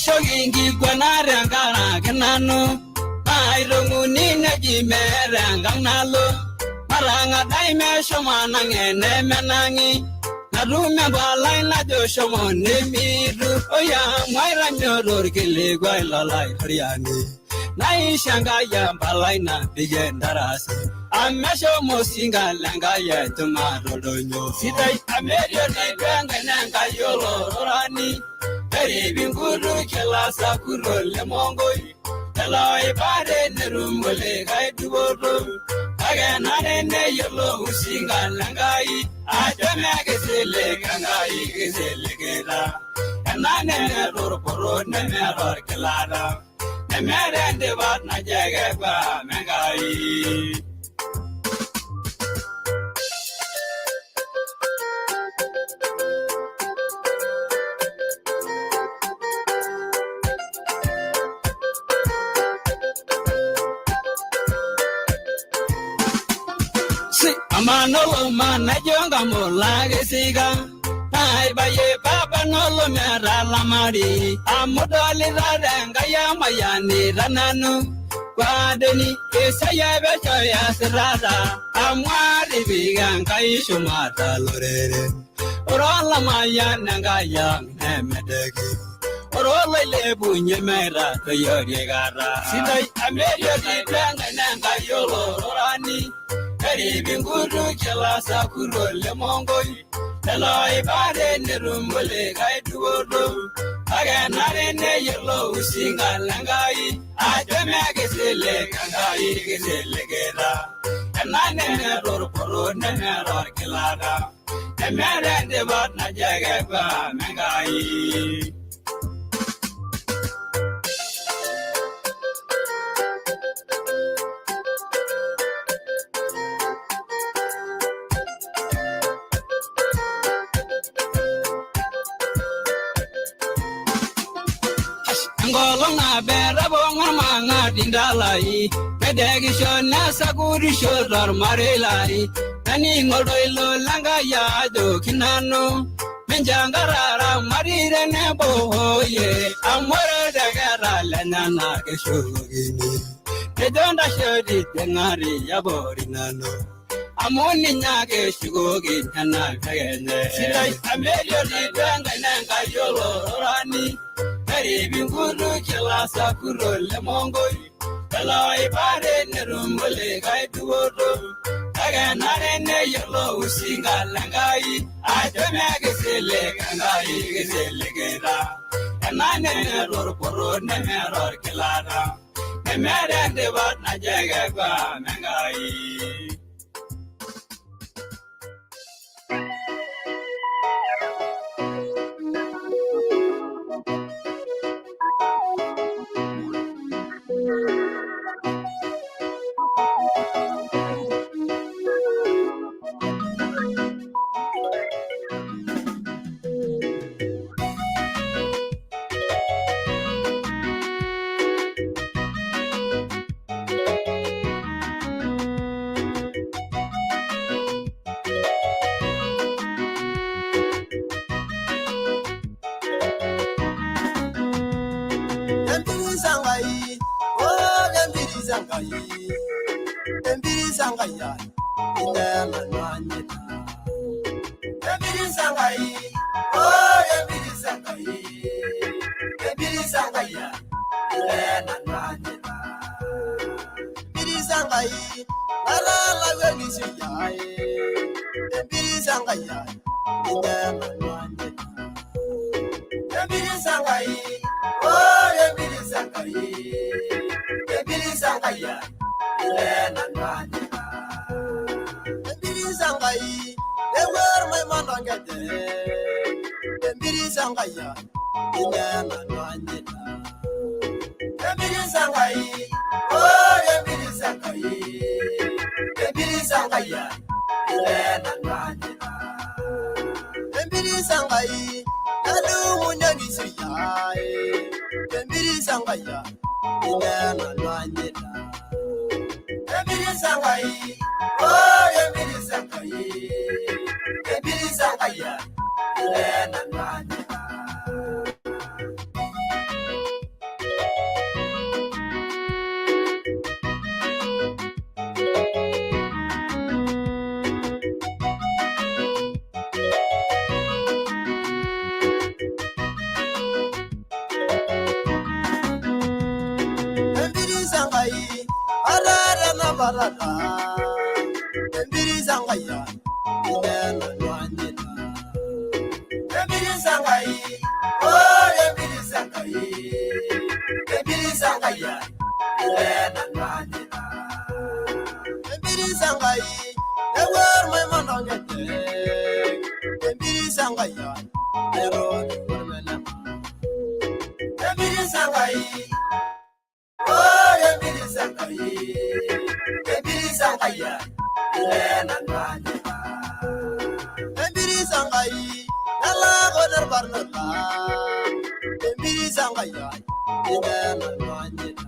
Shogingi gwanare nanu ai ronguni na jimera nganalo maranga dai me shoma nangene menangi narume balai na jo shomo nemiru oya maira nyoror kile gwai lalai hariani nai shanga ya balai na bigendarasi amesho mosinga langa ya tumarodonyo sidai amerio ni benga nanga yolo rani beri binguru kela sakuro le mongoi eloi bare nerumbole gai duoro agena ne yolo usinga langai ajame gesele kangai gesele gera enane ne dorporo ne meror kelada ne merende bat na jege ba mengai. Manolo mana jonga mola gesiga ai baye baba nolo mera la mari amodali rarenga ya mayani rananu kwadeni esaya becho ya sirada amwari bigan kai shumata lorere orola maya nanga ya nemedegi orola lebu nyemera to yori gara sidai amerio di nanga yolo rani Eri binguru kela sakuro le mongoi eloi bare nerumbole gai duoro agenare ne yelo usinga langai ajame gesele kangai gesele gera enane ne dorporo ne meror kelada emere de bat na jage ba mengai. Ngolonga bera bonga manga dindalai medegi shona saguri shodar marelai nani ngoldoilo langa ya do kinano menjangarara marire ne boye amore dagara lanana ke shogini dedonda shodi dengari ya borinano amoni nyake shugogi nana kagene sidai amelio di danga nanga yolo rani Eri binguru kela sakuro le mongoi eloi bare nerumbole gai duoro agenare ne yolo usinga langai ajame gesele kangai gesele gera enane ne dorporo ne meror kelada emere de bat na jege ba mengai. sangai arara na barata Embiri sangaya Inena nwanyena Embiri sangai Oh embiri sangai Embiri sangaya Inena nwanyena Embiri sangai Ewer my manongete Embiri sangaya Ero ni warmena Embiri sangai Oh, Embiri sangai, Embiri sangaya, Elena nwanyena. Embiri sangai, nala gonar barnota. Embiri sangaya, Elena nwanyena.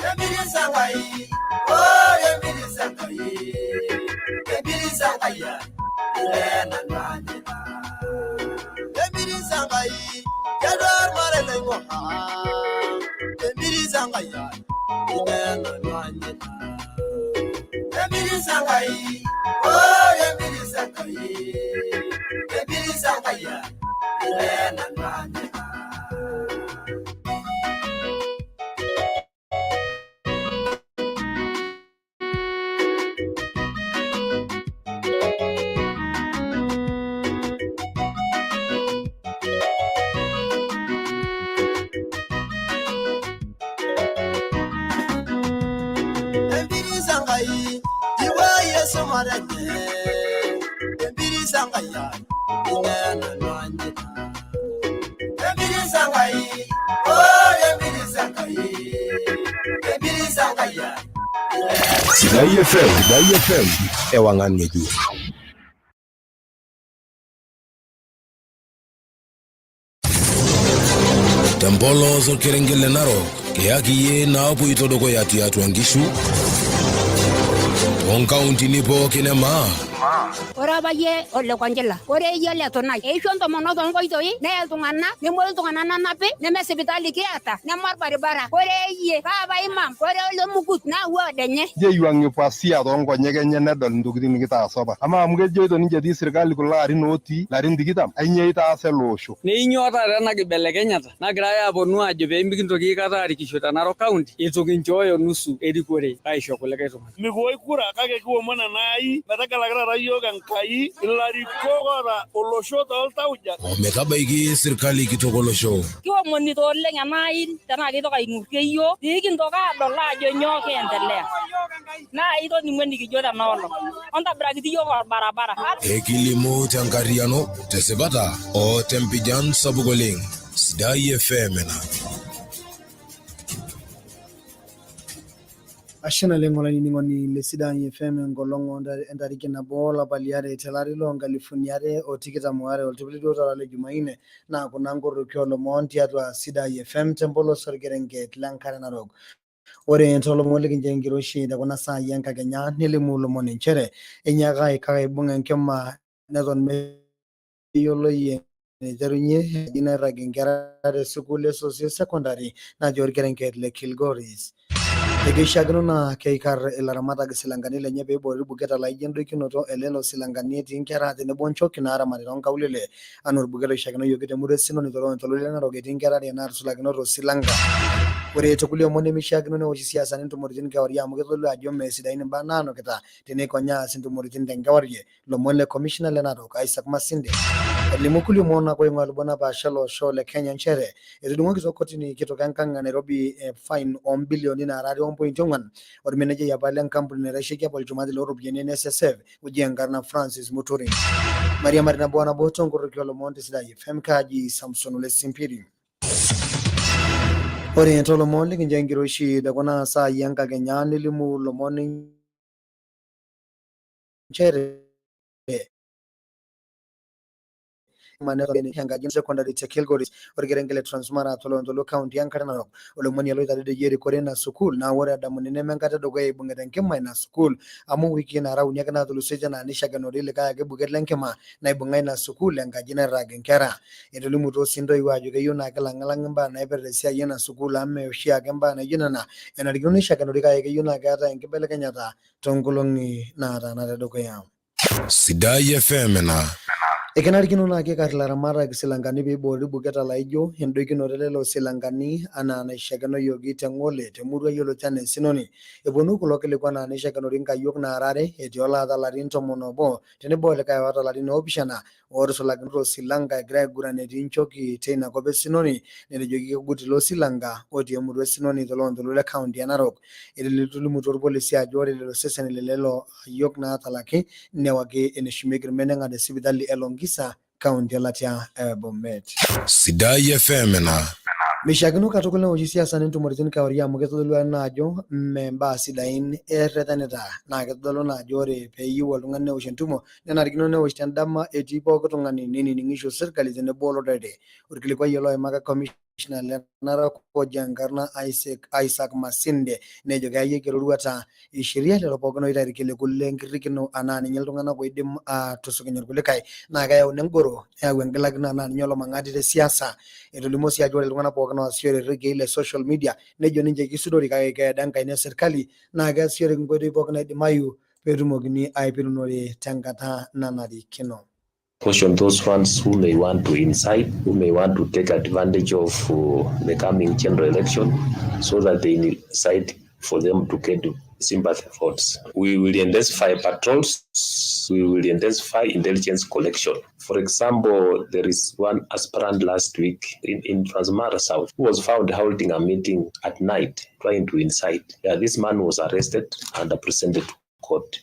Embiri sangai, oh Embiri sangai, Embiri sangaya, Elena nwanyena. Embiri sangai, yador marele ngoha. Embiri sangaya, Elena nwanyena. Embiri sangai, oh Embiri sangai, Embiri sangaya, Elena nwanyena. Embiri sangai, jiwa Yesu marake. Embiri sangaya, Elena nwanyena. Embiri sangai, oh Embiri sangai, Embiri sangaya. Sidai FM, Ewangan Ngeju. Tambolo zo kerengele naro, kiyaki ye na apu itodoko yati atu angishu. Onkaunti nipo kinema. Ora baye ole kwangela ore yele tonai e shonto mono don koitoi ne tungana ne mo tungana na nape ne me sibitali kiata ne mar baribara ore ye ka ba imam ore ole mukut na wo denye je yuangi pasia don ko nyegenye ne dol ndugidi ni kita soba ama amge je to nije di serikali ko lari noti lari ndigitam ainye ita selosho ne inyota rena gibelekenyata nagira ya bonu ajo be mbikintoki kata arikishota Narok County etokinchoyo nusu erikore aisho kuleke tungana migoi kura kake kiomona nai metagalagra rayo kankai ilarikora olosho toltauja Ometabaiki serikali kitogolosho. kiomoni to lenga nai tana kitoka ingurkeyo tikintoka adola ajo nyoo kiendelea na ito ni mweni kijota naolo onda brakitiyo kwa barabara Ekilimo Tankariano, Tesebata, o Tempijan Sabugoling, Sidai FM na. Ashana lengola ningoni le Sidai FM ngolongo ndariki na bola baliare telari longa lifuniare otikita muare oltibili ota le Jumaine na kunango rukyolo monti atwa Sidai FM tembolo sorgerenge tlankara Narok. Ore entolo mole kinjengiro shida kuna saa yanka Kenya nilimulo monenchere enyaga ikaga bunga nkema nazon me yolo ye jarunye dina ragengera de sukule socio secondary na jorgerenge le Kilgoris. Egeshagno na keikar elaramata gisilangani lenye bebo ribugeta la yendo kinoto eleno silangani tinkera de boncho kinara mariron kaulele anur bugero shagno yogete muresino ni tolo na rogeti nkera de nar sulagno rosilanga ore tokulio mone mishagno ne osisiasa ninto moritin kawari amugeto la jome sidaini banano keta tene konya sinto moritin dengawarye lo mole commissioner lenado Isaac Masinde limukulio mona ko ngal bona ba shalo shole Kenya nchere edungo kizokotini kitokankanga Nairobi fine on billion na rari 1.1 or manager ya balen company rashiki bol jumadi lo rubiene NSSF ujiangarna Francis Muturi Maria Marina Bwana Botongo Rokolo Monte Sidai FM kaji Samson le Simpiri ore tolo monle kinjengiro shi da kona sa yanka kenyani limu lo morning chere manero ni hanga jin secondary te Kilgoris orgerengele transmara tolo county yankara na olomoni alo tade yeri korena school na wora da munene mengata dogo e bungeten kema na school amu wiki na rawu nyaka na tolo seja na nisha ganori ka ke bugetlen kema na ibungai na school yanga jina ragen kera edolu muto sindo iwaju ke yona kala ngalanga na ebere sia yena school amme oshia kemba na yina na ena digoni nisha ganori ka ke yona kata enkebele kenyata tongolongi na dogo ya Sidai FM na Ekenarikino naa kekarr ilaramatak isilankani peiboori buketa laijo endoikinoto lelo silankani anaa naishakenoyioki teng'ole temurua yioloti enaa Isinoni. Eponu kulo kilikuan naa neishakenori nkayiok naara are etii oloota larin 11 tenebo olikae oota larin 7 otusulakinoto silanka egira aiguran etii Nchoki teina kop Isinoni netejoki kegut ilo silanka otii emurua Isinoni toloontoluo le kaunti e Narok. Etolimutuo irpolisi ajo ore lelo seseni lelelo ayiok naatalaki newaki eneshumieki irmenenga te sipitali e Longisa kaunti e Latia e Bomet. Sidai FM ena. Mishaakino katukul newoshi siasa ntumoritin kawaria amu kitodolu ena ajo mbaa sidain erretenita naa kitodolu naa ajo ore peeyieu oltung'ani newosh entumo nenarikino newosh tendama etii pooki tung'ani ninining'isho sirkali tenebo olorere. Orkilikuai loimaka commissioner le Narok oji enkarna Isaac Masinde nejo keyayieki eroruata sheria lelo pookin oitayu irkiliku lenkirrikino anaa ninye iltung'anak oidim atusukuny irkulikae naa keyau nengoro neyau engilakino anaa ninye olomang'ati te siasa. Etolimuo sii ajo ore iltung'anak pookin oasishore irrekiei le social media nejo ninche kisudori kake keeda enkaina e serkali naa keasishoreki nkoitoi pookin naidimayu peetumokini aipirunore tenkata nanarikino. Caution those ones who may want to incite, who may want to take advantage of the coming general election so that they incite for them to get sympathy votes. We will intensify patrols, we will intensify intelligence collection. For example, there is one aspirant last week in Transmara South who was found holding a meeting at night trying to incite. This man was arrested and presented to court.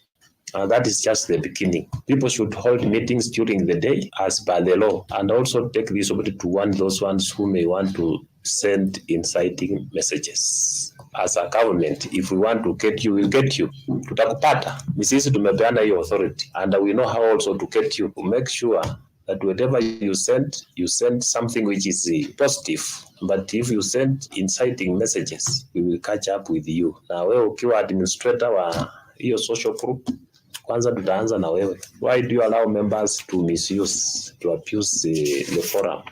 That is just the beginning. People should hold meetings during the day as per the law and also take this opportunity to warn those ones who may want to send inciting messages. As a government, if we want to get you, we'll get you. Tutakupata. Sisi tumepeana hiyo authority and we know how also to get you. To make sure that whatever you send something which is positive. But if you send inciting messages, we will catch up with you. Na wewe ukiwa administrator wa hiyo social group, kwanza tutaanza na wewe. Why do you allow members to misuse, to abuse the forum?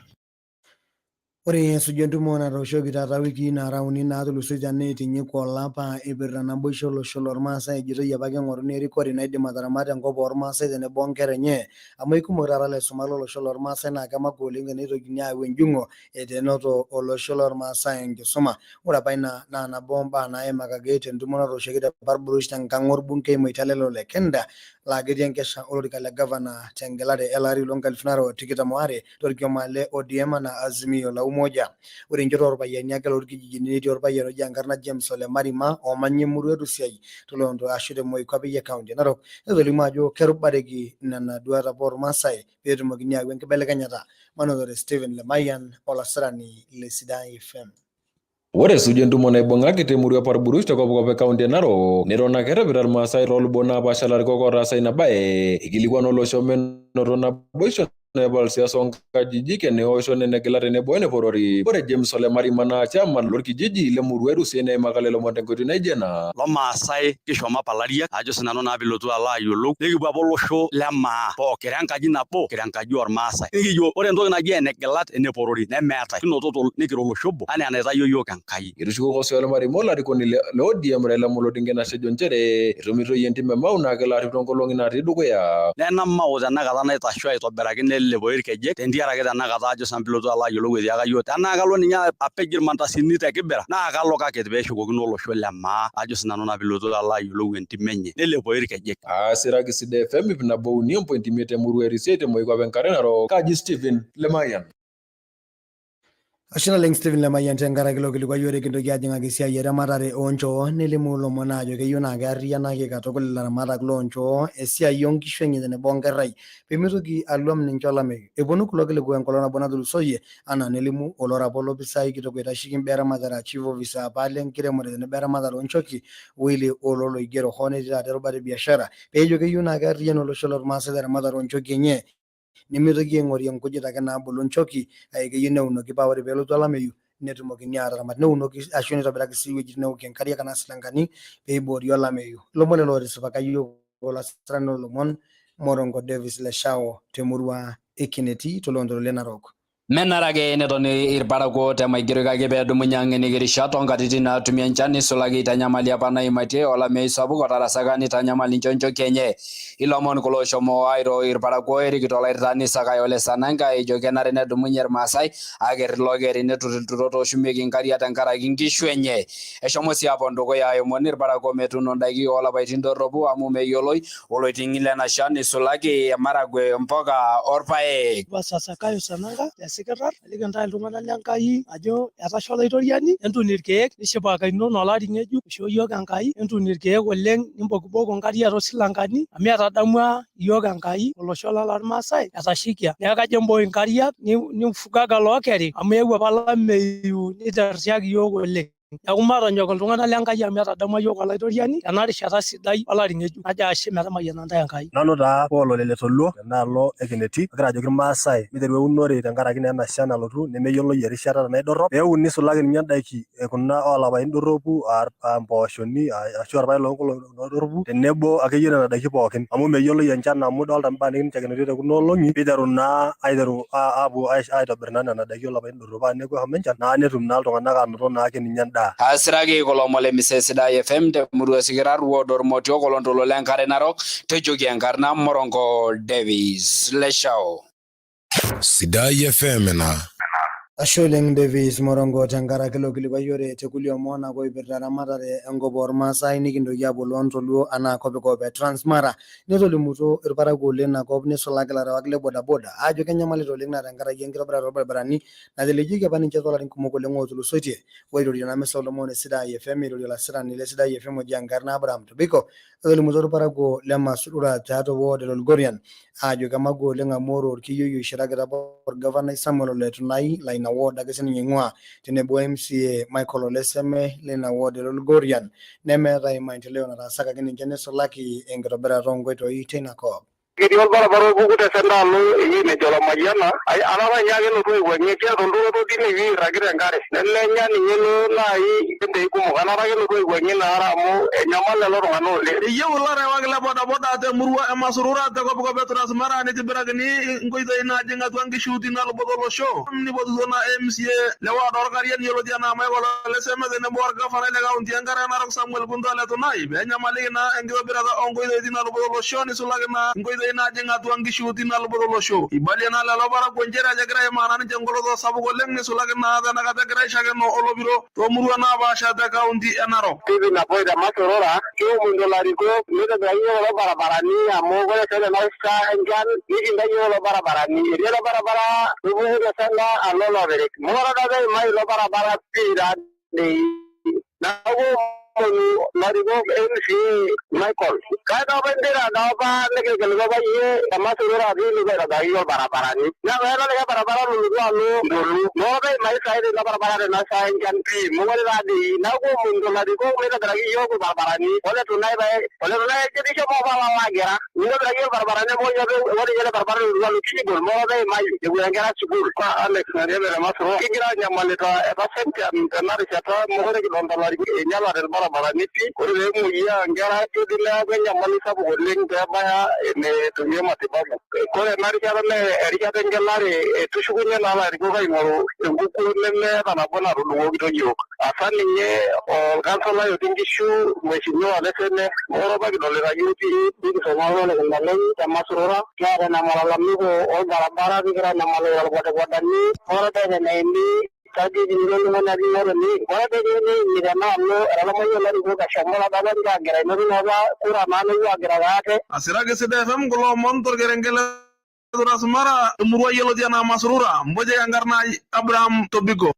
Ore sujo ntumo natooshoki taata wiki nara uni naatulusoitia neetinyiku olapa ipirta naboisho olosho lormaasai ejitoi apake eng'oruni erikore naidim ataramata enkop ormaasai tenebo onkera enye amu ikumok taata ilaisumak lolosho lormaasai naa kemaku oleng teneitokini ayau enjung'o etenoto olosho lormaasai enkisuma. Ore apa ina naa nabo ombaa naimakaki tentumo natooshoki te Barbarosh tenkang orbungei Moitalelo le Kenda laa ketii enkesha olorika le gavana tengelare elari lo 2022 torkioma le ODM na Azimio la Umoja. Ore enchoto orpayiani ake lorkijijini netii orpayian oji enkarna James Ole Marima omanya emurua Etusiai toloontoluo ashu te Moikuape kaunti Narok netolimu ajo kerubareki nena duat apa ormaasai peetumokini ayau enkibelekenyata. Manotore Stephen Lemayian olasirani le Sidai FM. Ore sujo entumo naibung'aki temurua Parburush te Kopkop kaunti Narok netona kerepita irmaasai toolubon naapaasha larikok ootaasa ina baye ikilikuan olosho menoto naboisho nepal siasa onkajijik eneosho nenegila tenebo eneporori. Ore James Ole Marima naa chairman lorkijiji lemurua Erusiai neimaka lelo omon tenkoitoi naijio ena. Lomaasai kishomo apa laria ajo sinanu naa pilotu alo ayiolou nikipuo apa olosho lemaa pooki kira enkaji nabo kira enkaji ormaasai nikijo ore entoki naji enegilat eneporori nemeetai kinototo nikira olosho obo anaa enaitayio yiok Enkai. Etushuko sii Ole Marima olarikoni le ODM Raila Amolo Odinga nasejo nchere etumitoi entim Emau naa kelo arip toonkolong'i natii dukuya. Nena Mau tenakata naitasho aitobiraki nelepo irkejek tentiaraki tenakata ajo sampilotu alo ayiolou etiaka yiok tenaa kalo ninye apej irmandasini te Kibera naa kalo kake peeshukokino olosho lemaa ajo sinanu naa pilotu alo ayiolou entim enye nelepo irkejek. Asiraki Sidai FM ip nabo uni ompointi imiet emurua Erisiai te Moikuape enkare Narok kaji Stephen Lemayian. Ashina leng Stephen Lemayian tenkaraki ilo kilikuai ore kintoki ajing'aki esiai eramatare onchoo nelimu ilomon aajo keyieu naa kearriyianaki katukul ilaramatak loonchoo esiai onkishu enye tenebo onkerrai peemitoki aluam ninche olameyu. Eponu kulo kiliku enkolong nabo natulusoyie anaa nelimu olorapa olopisai kitok oitasheki imbaa eramatare chief officer apa lenkiremore tenebo eramatare onchoki Willy Ololoigero hoo netii taata erubata e biashara peejo keyieu naa kearriyian olosho lormaasai teramatare onchoki enye nimitoki aing'orie nkujit ake naabulu nchoki keyieu neunoki paa ore peelotu olameyu netumokini aataramat neunoki ashu nitobiraki sii wuejitin neokie nkariak anaa silankani peiboori olameyu. Ilomon lelo otisipaka yiok olasirani loolomon Morongo Davis Leshao temurua e Kineti toloontoluo le Narok. menarake netoni irparakuo temaigero kake peedumunye ng'eni rishat onkatitin naatumie enchan nisulaki itanyamali apa naimatie olameyu sapuk otarasaka nitanyamal inchoncho kenye. Ilomon kulo oshomo airo irparakuo erikito olairritani Sakai Ole Sananga ejo kenare nedumunye irmaasai akerr ilo keri neturr ilturot ooshumieki nkariak tenkaraki nkishu enye. Eshomo sii apo dukuya aomon irparakuo metuuno ndaiki oolapaitin dorropu amu meyioloi oloiting'i lena shan isulaki maragwe, mpoka orpaek. Sakai Ole Sananga sekretar aliki ntae iltung'anak lenkai ajo etasha olaitoriani entun irkeek nishipakino olari ng'ejuk ishoo yiok Enkai entun irkeek oleng nimbokiboko nkariak toosilankani amu etadamua yiok Enkai olosho lormaasai etashikia neeku kajo mboi nkariak nifugaga lookeri amu eewuo apa olameyu nitersiaki yiok oleng. Neeku matonyok iltung'anak lenkai amu etadamua yiok olaitoriani tena rishata sidai olari ng'ejuk. Najo ashe metamayiana ntae Enkai. Nanu taa Paul Olelesolio tenaalo e Kineti agira ajoki irmaasai miteru eunore tenkaraki naa ena shan nalotu nemeyioloi erishata naidorrop peeun nisulaki ninye ndaiki kuna oolapaitin dorropu aa mpooshoni ashu irpaek loonkolong'i dorropu tenebo akeyie nena daiki pookin amu meyioloi enchan amu idolta mbaa nikinche Kinoti tekuna olong'i piiteru naa aapuo aitobirr naa nena daiki oolapaitin dorropu neeku eshomo enchan naa netum naa iltung'anak aanoto naake ninye endaa. Asiraki kulo Molemise Sidai FM temurua Sikirar Wodor Motio kolontolo lenkare Narok tejoki enkarna Morongo Davis Leshao. Sidai FM ena. Ashe oleng Davis Morongo tenkaraki ilo kilikuai ore tekulie omon ake oipirta eramatare enkop ormaasai nikintoki aapuo loontoluo anaa kopikop e Transmara netolimutuo irparakuo lena kop nisulaki ilarewak le bodaboda aajo kenyamalita oleng naa tenkaraki enkitobirata orbaribarani natelejieki apa ninche toolarin kumok oleng ootulusoitie. Ore irorie ena misa olomon e Sidai FM irorie olasirani le Sidai FM oji enkarna Abraham Tobiko etolimutuo irparakuo le Masurura tiatua ward e Lolgorian aajo kemagoe oleng amu ore orkiyioi oishirakita apa orgavanai Samuel Ole Tunai ina ward ake sininye ing'ua tenebo MCA Michael Oleseme lina ward e Lolgorian nemeetai maendeleo nataasakaki ninche nisulaki enkitobirata oonkoitoi teina kop. Ketii orbaribara opuku tesendaalo ewueji nejo Olamayiana anapa ninye ake elotu aiwuang'ie tiatua olturoto tine wueji irragita enkare nemenya ninye naaji ntendei kumok anapa ake elotu aiwuang'ie inaare amu enyamal lelo tung'anak oleng. Eyieu ilarewak le bodaboda temurua e Masurura te kopkop e Transmara nitibirakini nkoitoi naajing atua nkishu tina luboto olosho nipotutuo na MCA le ward orkarian yioloti enaa Michael Oleseme tenebo orgavanai le kaunti enkare Narok Samuel Kunta Le Tunai peenyamaliki naa enkitobirata oonkoitoi tina luboto olosho nisulaki naa nkoitoi najing atua nkishu tina luboto olosho. Ibalie naa lelo parakuo nchere ajo egira aimaa ninche engoloto sapuk oleng nisulaki naa tenakata egira aishakeno olopiro toomurua naapasha te kaunti e Narok. Tivi nabo te Masurura kiomon ilarikok mitobiraki kulo barabarani amu ore tena naisha enchan nikintai kulo barabarani etii ele barabara opuku tesenda alo Loperik. Mokure taata eimai ilo barabara pii taadei neeku larikok MCA Michael kaita apa indira naapa nikigilita apa iyie Masurura piilotu aitobiraki yiok barabarani neeku eeta likae barabara lolotu alo Ndolu mokure eimai saidi ilo barabara tenasha enchan pii mokure taadii neeku omon ilarikok mitobiraki yiok barabarani Ole Tunai ketii shomo apa laagira mitobiraki yiok barabarani amu ore ele barabara lolotu alo Kigol mokure eimai epuo nkera sukuul. Alex Nariebe te Masurura kigira anyamalita etasha enchan tena rishata mokure kidolta ilarikok einyalate barabarani pii ore peemoyia nkera ketii neeku enyamali sapuk oleng peebaya enetumie matibabu. Ore ena rishata naa erishata engelare etushukunye naa ilarikok aing'oru enkukuo nemeeta nabo natudung'okito yiok. Asa ninye orkansolai otii nkishu Mheshimiwa Oleseme ore apa kidolita yiok nikishomo nikintalei te Masurura kiata ina malalamiko orbarabara kigira anyamalita irbodabodani ore pee eneimi kaji kinyo oltung'ani atii ng'oroni ore pee kiini tenaalo etalamayie ilarikok eshomo ladapa ninche aagira inoto apa kura naalotu aagira ate. Asiraki Sidai FM kulo omon torkerenket le Transmara emurua yioloti enaa Masurura mboje enkarna Abraham Tobiko.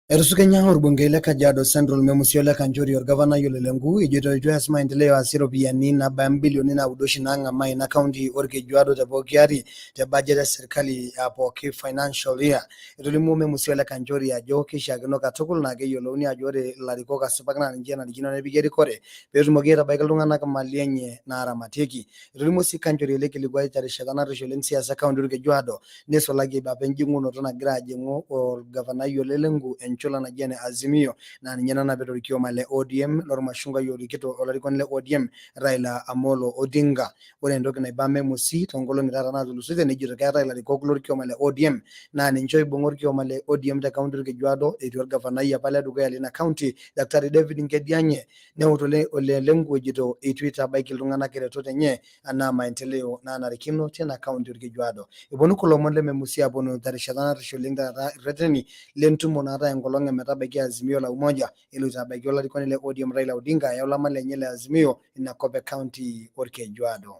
Etusukenya orbungei le Kajiado Central Memusio le Kanchori orgavanai Ole Lenku ejito eitu eas maendeleo aasie iropiyiani nabaya mbilioni naudo oshi naang'amaa ina kaunti orkejuado te pooki ari te budget e serkali pooki financial year. Etolimuo Memusio le Kanchori ajo keishiakino katukul naa keyiolouni ajo ore ilarikok asipak naa ninche enarikino nepiki erikore peetumoki aitabaiki iltung'anak imali enye naaramatieki. Etolimuo sii Kanchori ele kilikuai terishata natisha oleng siasa kaunti orkejuado nisulaki apa enjing'unoto nagira ajing'u orgavanai Ole Lenku enchola na jene Azimio na nyana na bedo kioma le ODM lor mashunga yorikito olarikon le ODM Raila Amolo Odinga ore ndoki na ibame musi tongolo ngara na zulusite ni jiro Raila rikoglor kioma le ODM na enjoy bongor kioma le ODM da county ke jwado edior governor ya pale duga ya na county Dr. David Ngedianye ne utole ole lengu jito itwita baiki lungana kere tote nye ana maendeleo na anarikino tena county ke jwado ibonu kolomole memusi abono tarishadana risholinga reteni lentu monata ngolonge metabaki Azimio la umoja ili utabaki ola likoni le ODM Raila Odinga ya ulama lenye le Azimio ina Kobe County orke jwado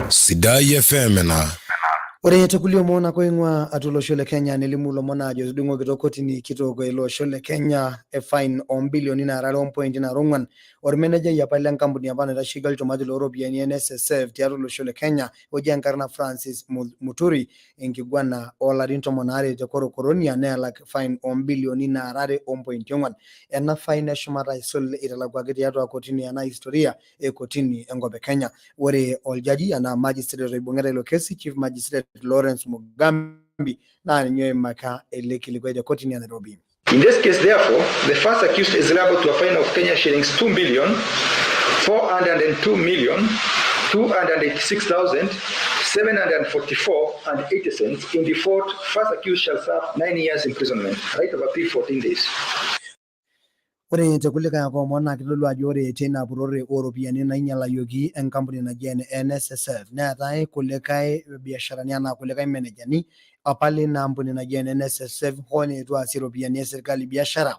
Sidai FM na ore tukulio mona ko ingwa atulo shole Kenya nilimulo mona jo dungo kitokoti ni kitoko ilo shole Kenya a fine on billion na ralo point na rongwan or manager ya pale kampuni ya bana shigal to madilo European NSSF tiarulo shole Kenya ojankarna Francis Muturi ingigwana ola rinto monare to koro koronia ne like fine on billion na rare on point yongwan ena fine shumara isol ila kwa geti yato akotini ana historia kotini ngobe Kenya ore oljaji ana magistrate ribongere lo kesi chief magistrate Lawrence Mugambi na nyoe maka elekilikuwa kotini ya Nairobi. In this case, therefore, the first accused is liable to a fine of Kenya shillings 2,402,286,744 cents. In default, first accused shall serve 9 years imprisonment. Right of appeal 14 days. Ore tekulika ya kwa mwana kitolu ajore tena burore European na inyala yogi en company na jene NSSF na atae kulekai biashara nyana kulekai manager ni apali na ambuni na jene NSSF honi tuwa European ya serikali biashara.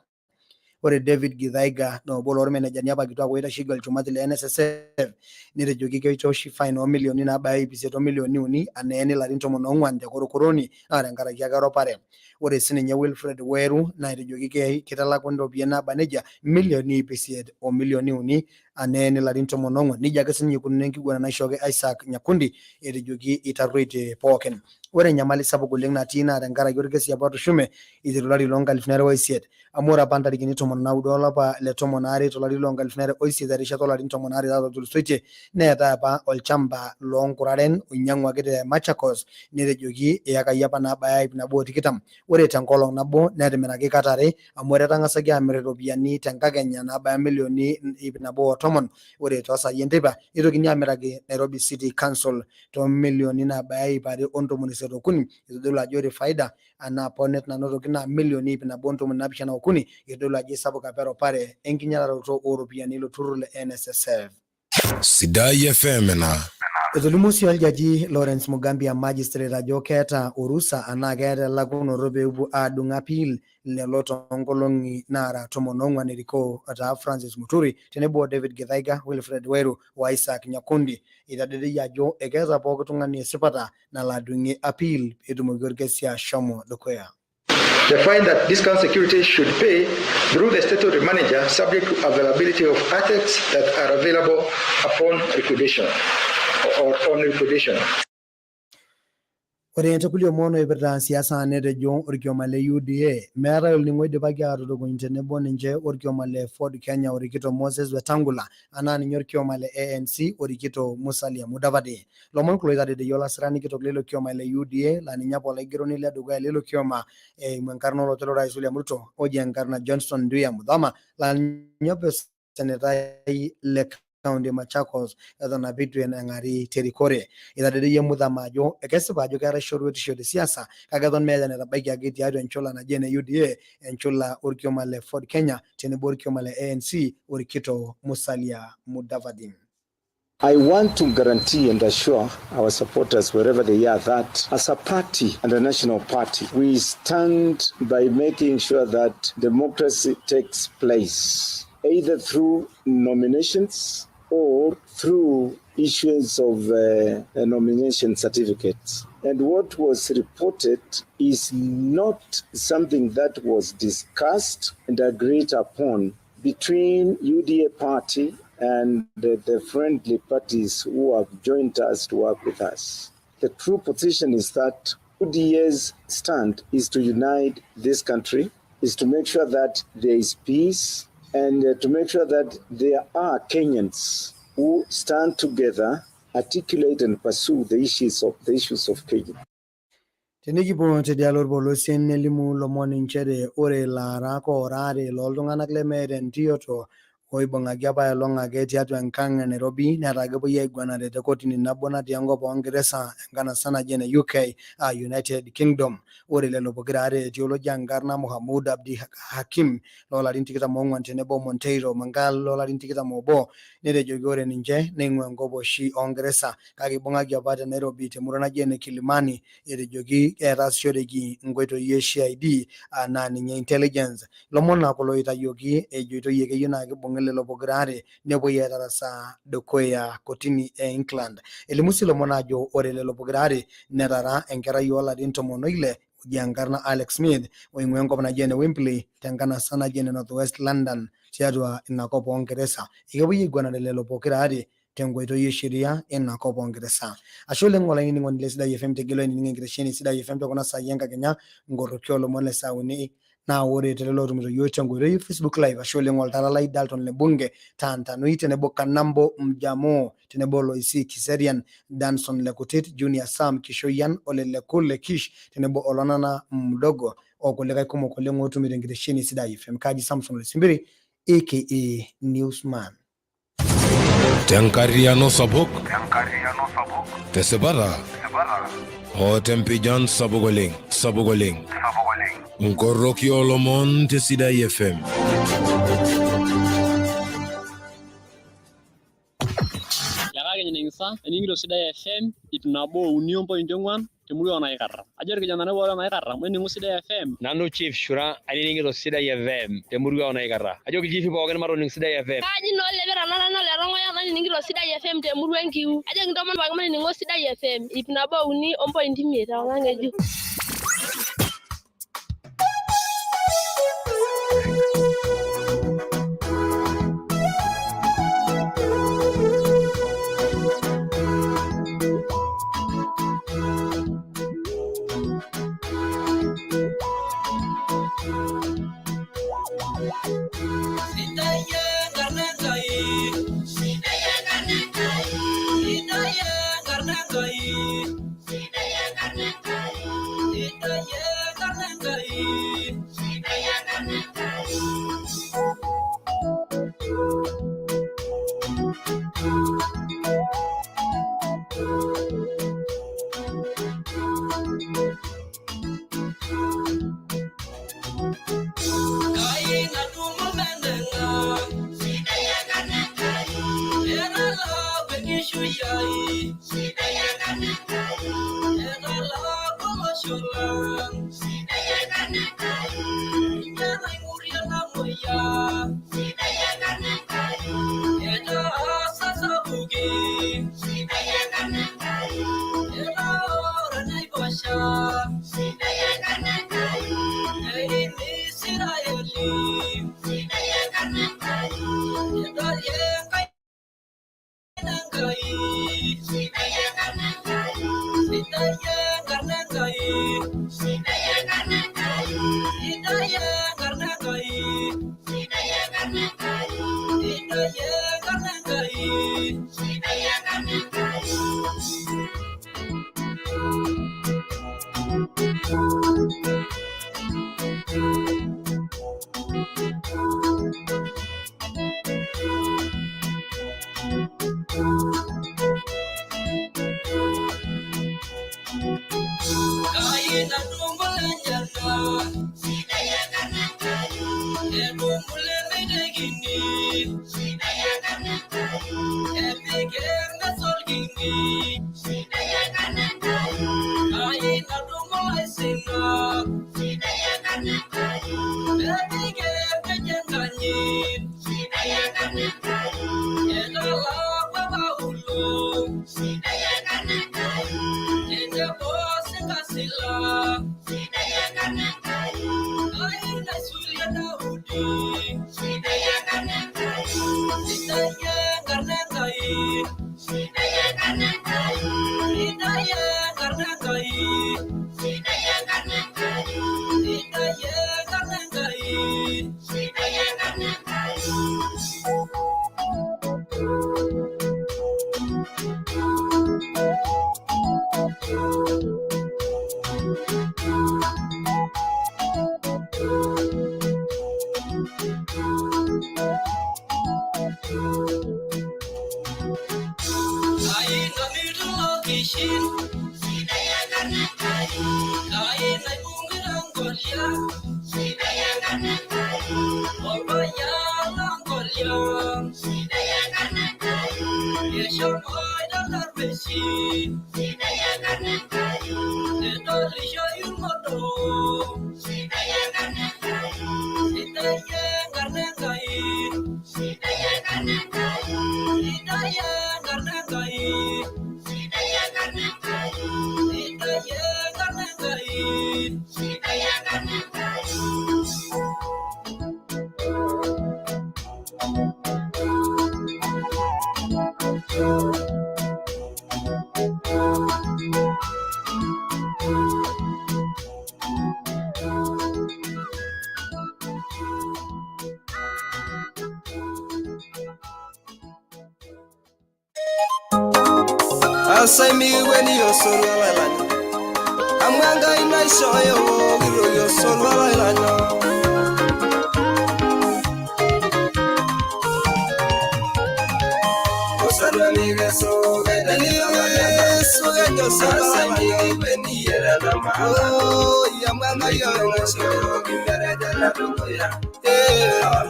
Ore David Githaiga no bolo manager ni hapa kitwa kuita shigal chumati le NSSF nire jogi ke choshi fine o milioni na bai biseto milioni uni anene la rinto monongwande korokoroni na ngara ya garo pare. Ore sinenye Wilfred Weru na jogi ke kitala kondo biena baneja milioni biseto o milioni uni anene la rinto monongwa nija kesinyi kunengi gwana na shoge Isaac Nyakundi jogi itarwete poken. Ore nyamali sabu kulingna tina ngara yorikesi ya batu shume idirulari longa lifnere waisiet amura bandari kinito mona udola pa le tomonari tolari longa lifnere oisi darisha tolari tomonari da dulsuche ne da ba olchamba longuraren unyangwa gede Machakos ne jogi yaka yapa na baya na bo tikitam ore tankolo na bo ne de menage katare amure tanga sagi amire robiani tankagenya na baya milioni ibna bo tomon ore tosa yendeba irogini amirage Nairobi City Council to milioni na baya pare ondo munisero kuni idola jore faida ana ponet na noto kina milioni ibna bonto munabisha na okuni idola jisabu kapero pare enginyala roto European ilo turule NSSF. Sidai FM na Etolimusi aljaji Lawrence Mugambi ya magistrate rajo keta urusa anagere laguno robe ubu adunga pil le loto ngolongi nara tomonongwa niriko ata Francis Muturi tenebo David Githaiga Wilfred Weru wa Isaac Nyakundi idadede ya jo egeza poko tungani sipata na ladungi appeal edumogorgesia shomo dokoya. The fine that discount securities should pay through the statutory manager subject to availability of assets that are available upon liquidation or on liquidation. Oriente kulio mono ibra siasa ne region orkiomale UDA mera yolingo de bagaro do intene bonenje orkiomale Ford Kenya orikito Moses Wetangula anani nyorkiomale ANC orikito Musalia Mudavadi lomon kloida de yola srani kito lelo kiomale UDA la ninyapo la gironi le doga lelo kioma mwenkarno lo tolo rais William Ruto oje enkarna Johnson Nduya Mudhama la nyope senetai le County Machakos na bitu na ngari terikore idadede yemuda majo ekesibajo kara shorweti shode siasa kagadon meja na rabaki ageti ado enchola na jene UDA enchola orkiomale Ford Kenya tene borkiomale ANC orikito Musalia Mudavadi. I want to guarantee and assure our supporters wherever they are that as a party and a national party, we stand by making sure that democracy takes place either through nominations or through issuance of nomination certificates. And what was reported is not something that was discussed and agreed upon between UDA party and the friendly parties who have joined us to work with us. The true position is that UDA's stand is to unite this country, is to make sure that there is peace, and to make sure that there are Kenyans who stand together, articulate and pursue the issues of Kenya. Tenikipuo tidialo orpolosien nelimu lomon inchere ore laarak oorare looltung'anak lemeeta entioto oibung'aki apaelong ake tiatua enkang e Nairobi netaa kepuoi aiguanare te kotini nabo natii enkop oongeresa enkanasa naji ene UK United Kingdom. Ore lelo pokira are etii oloji enkarna Mohamud Abdi Hakim loolarin 24 tenebo Monteiro Mangal loolarin 21 netejoki ore ninche neing'ua enkop oshi oongeresa kake ibung'aki apa te Nairobi temurua naji ene Kilimani etejoki eetaasishoreki nkoitoi e CID naa ninye intelligence. Lomon kulo oitayioki ejoitoi keyieu naa kibung'i lelo pokira are nepuoi aitarasaa dukuya kotini e England. Elimu sii lomon ajo ore lelo pokira are netara enkerai oolarin 16 oji enkarna Alex Smith oing'ua enkop naji ene Wembley tenkanasa naji ene North West London tiatua inakop oongeresa. Kepuoi aiguanare lelo pokira are tenkoitoi e sheria ina kop oongeresa. Ashe oleng olainining'oni le Sidai FM tegelo aining enkitesheni Sidai FM tekuna saai enkakenya nkoroki olomon le saa uni naa ore telelo otumito yiok tenkoitoi Facebook live. Ashe oleng oltalalai Dalton Lebunge Tantanui tenebo Kanambo Mjamo tenebo Loisi Kiserian Danson Lekutit Junior Sam Kishoyan Oleleku Lekish tenebo Olonana Mdogo okulikae kumok oleng otumito enkitesheni Sidai FM. Kaji Samson Lesimbiri aka Newsman. Tenkariano sapuk tesipata o tempijan sapuk oleng nkoroki olomon te Sidai FM. Yakake nyingisa eningiro Sidai FM itunabo 1.4 temurua Naikara. Ajo irkijanani pookin Naikara mweningu Sidai FM. Nanu Chief Shura aniningiro Sidai FM temurua Naikara. Ajo kijifi pookin matoning Sidai FM. Kaji no lebera nana lerongoya naniningiro Sidai FM temurua Nkiu. Ajo kintomon pookin maningo Sidai FM itunabo 1.5 tawangeju. kishin sida ya karnakai kai na bungirangolia sida ya karnakai obaya langolia sida ya karnakai yesho moida darbeshi sida ya karnakai edolisho yumodo sida ya karnakai sida ya karnakai sida ya karnakai sida ya karnakai sida ya karnakai sida ya karnakai sida ya karnakai Asami when you so la amanga ina shoyo giro yo so la Osara miga so gedani so yo so asami when yera na ma oh yamanga yo so gimere jala duya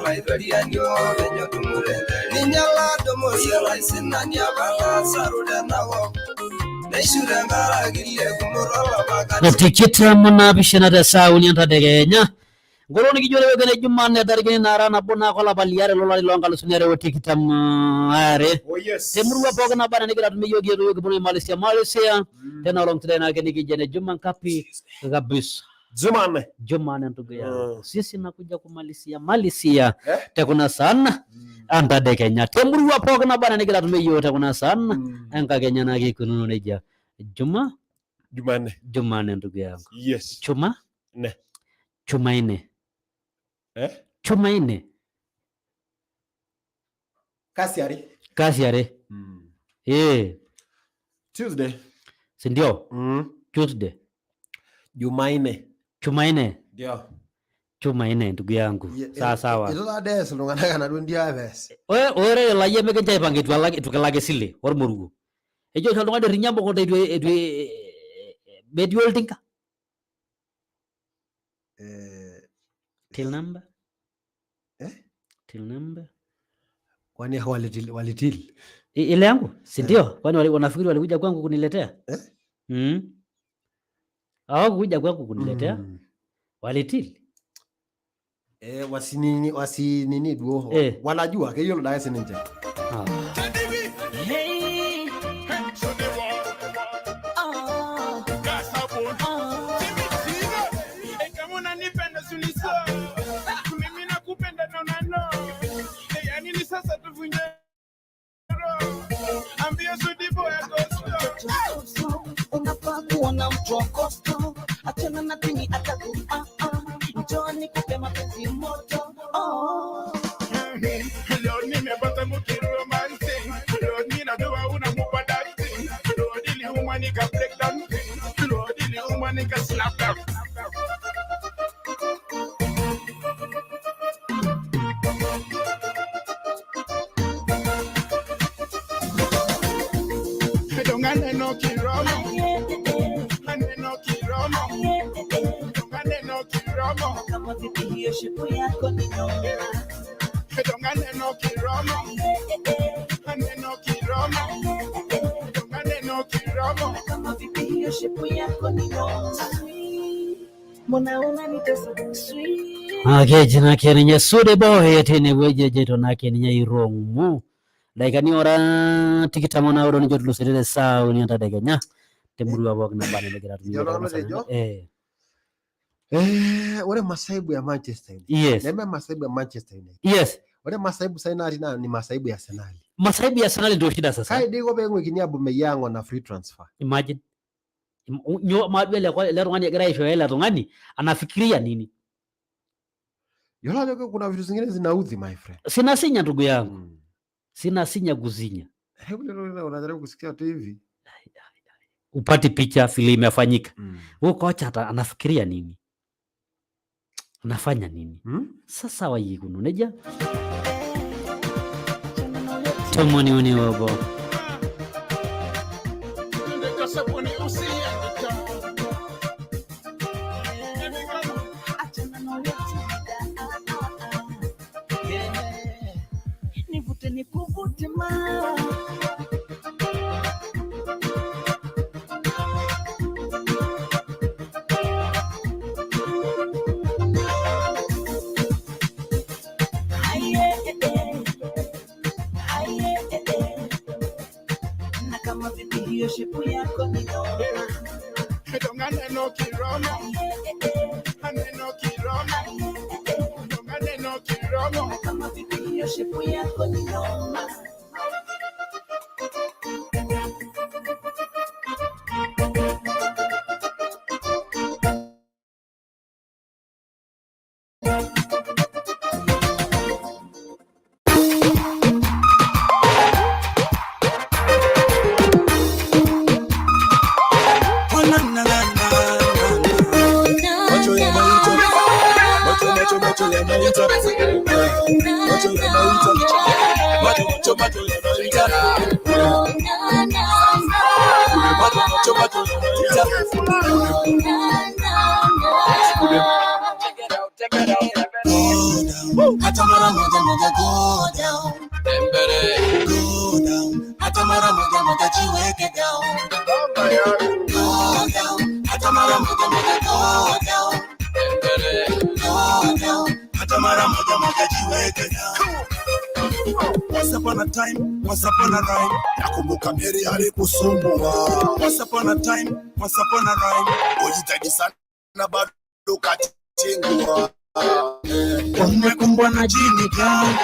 my body and your venyo tumure ninyala domo sela sinanya bala saruda nawo naishure ngara gille kumorola baga tikita muna bishana da sauni anta degenya ngoroni kijole wegene jumane dargene narana bona kola baliyare lola longal sunere wo tikita mare temruwa bogna bana nigira tume yogi yogi boni Malaysia tena long tena gani kijene jumman kapi kabisa Jumane ndugu yangu. Sisi nakuja kumalizia Malaysia. Tekuna sana. Anta de Kenya. Temuru wa poka na bana nikila tumeyo tekuna sana. Enka Kenya na kikununu neja. Jumane ndugu yangu. Yes. Chumaine. Kasiare. Tuesday. Sindio? Tuesday. Chumaine. Ndio. Chumaine ndugu yangu. Sawa. Ito la des lungana kana ndia bes. Ore la yeme ke jai pangi tukalage sile or murugo. Ejo tholonga de rinyambo ko de mediol tinka. Till number? Till number? Kwani walitil? Ile yangu? Si ndio? Kwani wanafikiri walikuja kwangu kuniletea? Kuja kwangu kuniletea walitili wasinini duo wanajua ke yolo dae sininje kama unanipenda sunisa mimi nakupenda nonano yani ni sasa tuvunje ambia Sudibo ya Costa unafaa kuona mtu wa Costa achana na tini ataku njoni kupe mapenzi moto leo nimepata mkiru romancing leo ninadua unamupa dancing leo niliumwa nika break down leo niliumwa nika snap down Dongane no kiromo Aneno kiromo Dongane no kiromo kama vipi hiyo shipu yako ni nyonge Dongane no kiromo Aneno kiromo Dongane no kiromo kama vipi hiyo shipu yako ni nyonge Mona unanitesa sweet jina kenya Sudibo yetene weje jeto na kenya irongu Daikani ora tikita mona ora nijo tulusirele sao ni anta Kenya temuru wa bogna bana negera ore masaibu ya Manchester Yes. Neme masaibu ya Manchester United. Yes. Ore masaibu sainari na ni masaibu ya Arsenal. Masaibu ya Arsenal ndio shida sasa. Kai digo bengo kinia Aubameyang na free transfer. Imagine. Nyo mabele kwa lero ngani gara isho hela tungani anafikiria nini? Yola leo kuna vitu zingine zinaudhi my friend. Sina sinya ndugu yangu. Sina sinya kuzinya. Hebu leo unajaribu kusikia tu hivi. Upati picha vile imefanyika. Huyo kocha anafikiria nini? Anafanya nini? Sasa wayigunu neja. Tomoni uni wabo. sabuni usiandika. Nivute nikuvute ma. Na kama vipi hiyo shepu yako ni noma. Donganeno kiromo. Aneno kiromo. Donganeno kiromo. Na kama vipi hiyo shepu yako ni noma. Hata mara moja moja go down. Go down. Hata mara moja moja jiweke down. Go down. Hata mara moja moja go down. Go down. Hata mara moja moja jiweke down. Once upon a time, once upon a rhyme. Nakumbuka Mary alikusumbua. Once upon a time, once upon a rhyme. Ujitahidi sana bado katingua. Umekumbwa na jini gani?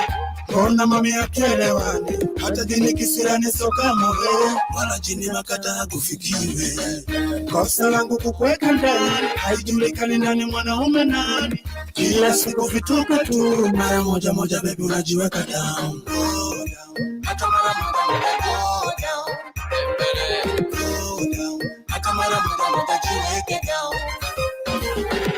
Mbona mami akelewani? Hata dini kisirani so kama wewe. Wala jini makata hakufikiwe. Kosa langu kukuweka ndani. Haijulikani nani mwanaume nani. Kila siku vituko tu. Mara moja moja baby unajiweka down. Hata mara moja moja go down. Go down. Hata mara moja moja jiweke down.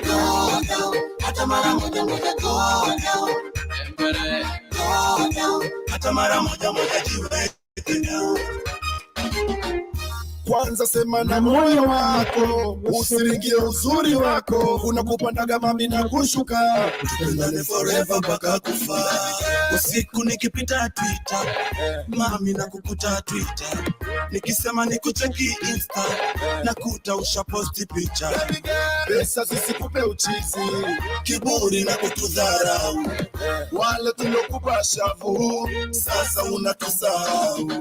Go down. Hata mara moja moja go down. Go down. Hata mara moja moja jiweke down. Kwanza sema na moyo wako, usiringie uzuri wako, unakupandaga mami na kushuka, tupendane forever mpaka kufa. Usiku nikipita Twitter, mami na kukuta Twitter, nikisema nikucheki Insta, nakuta ushaposti picha. Pesa zisikupe uchizi, kiburi na kutudharau, wale tulokupa shavu, sasa unatusahau.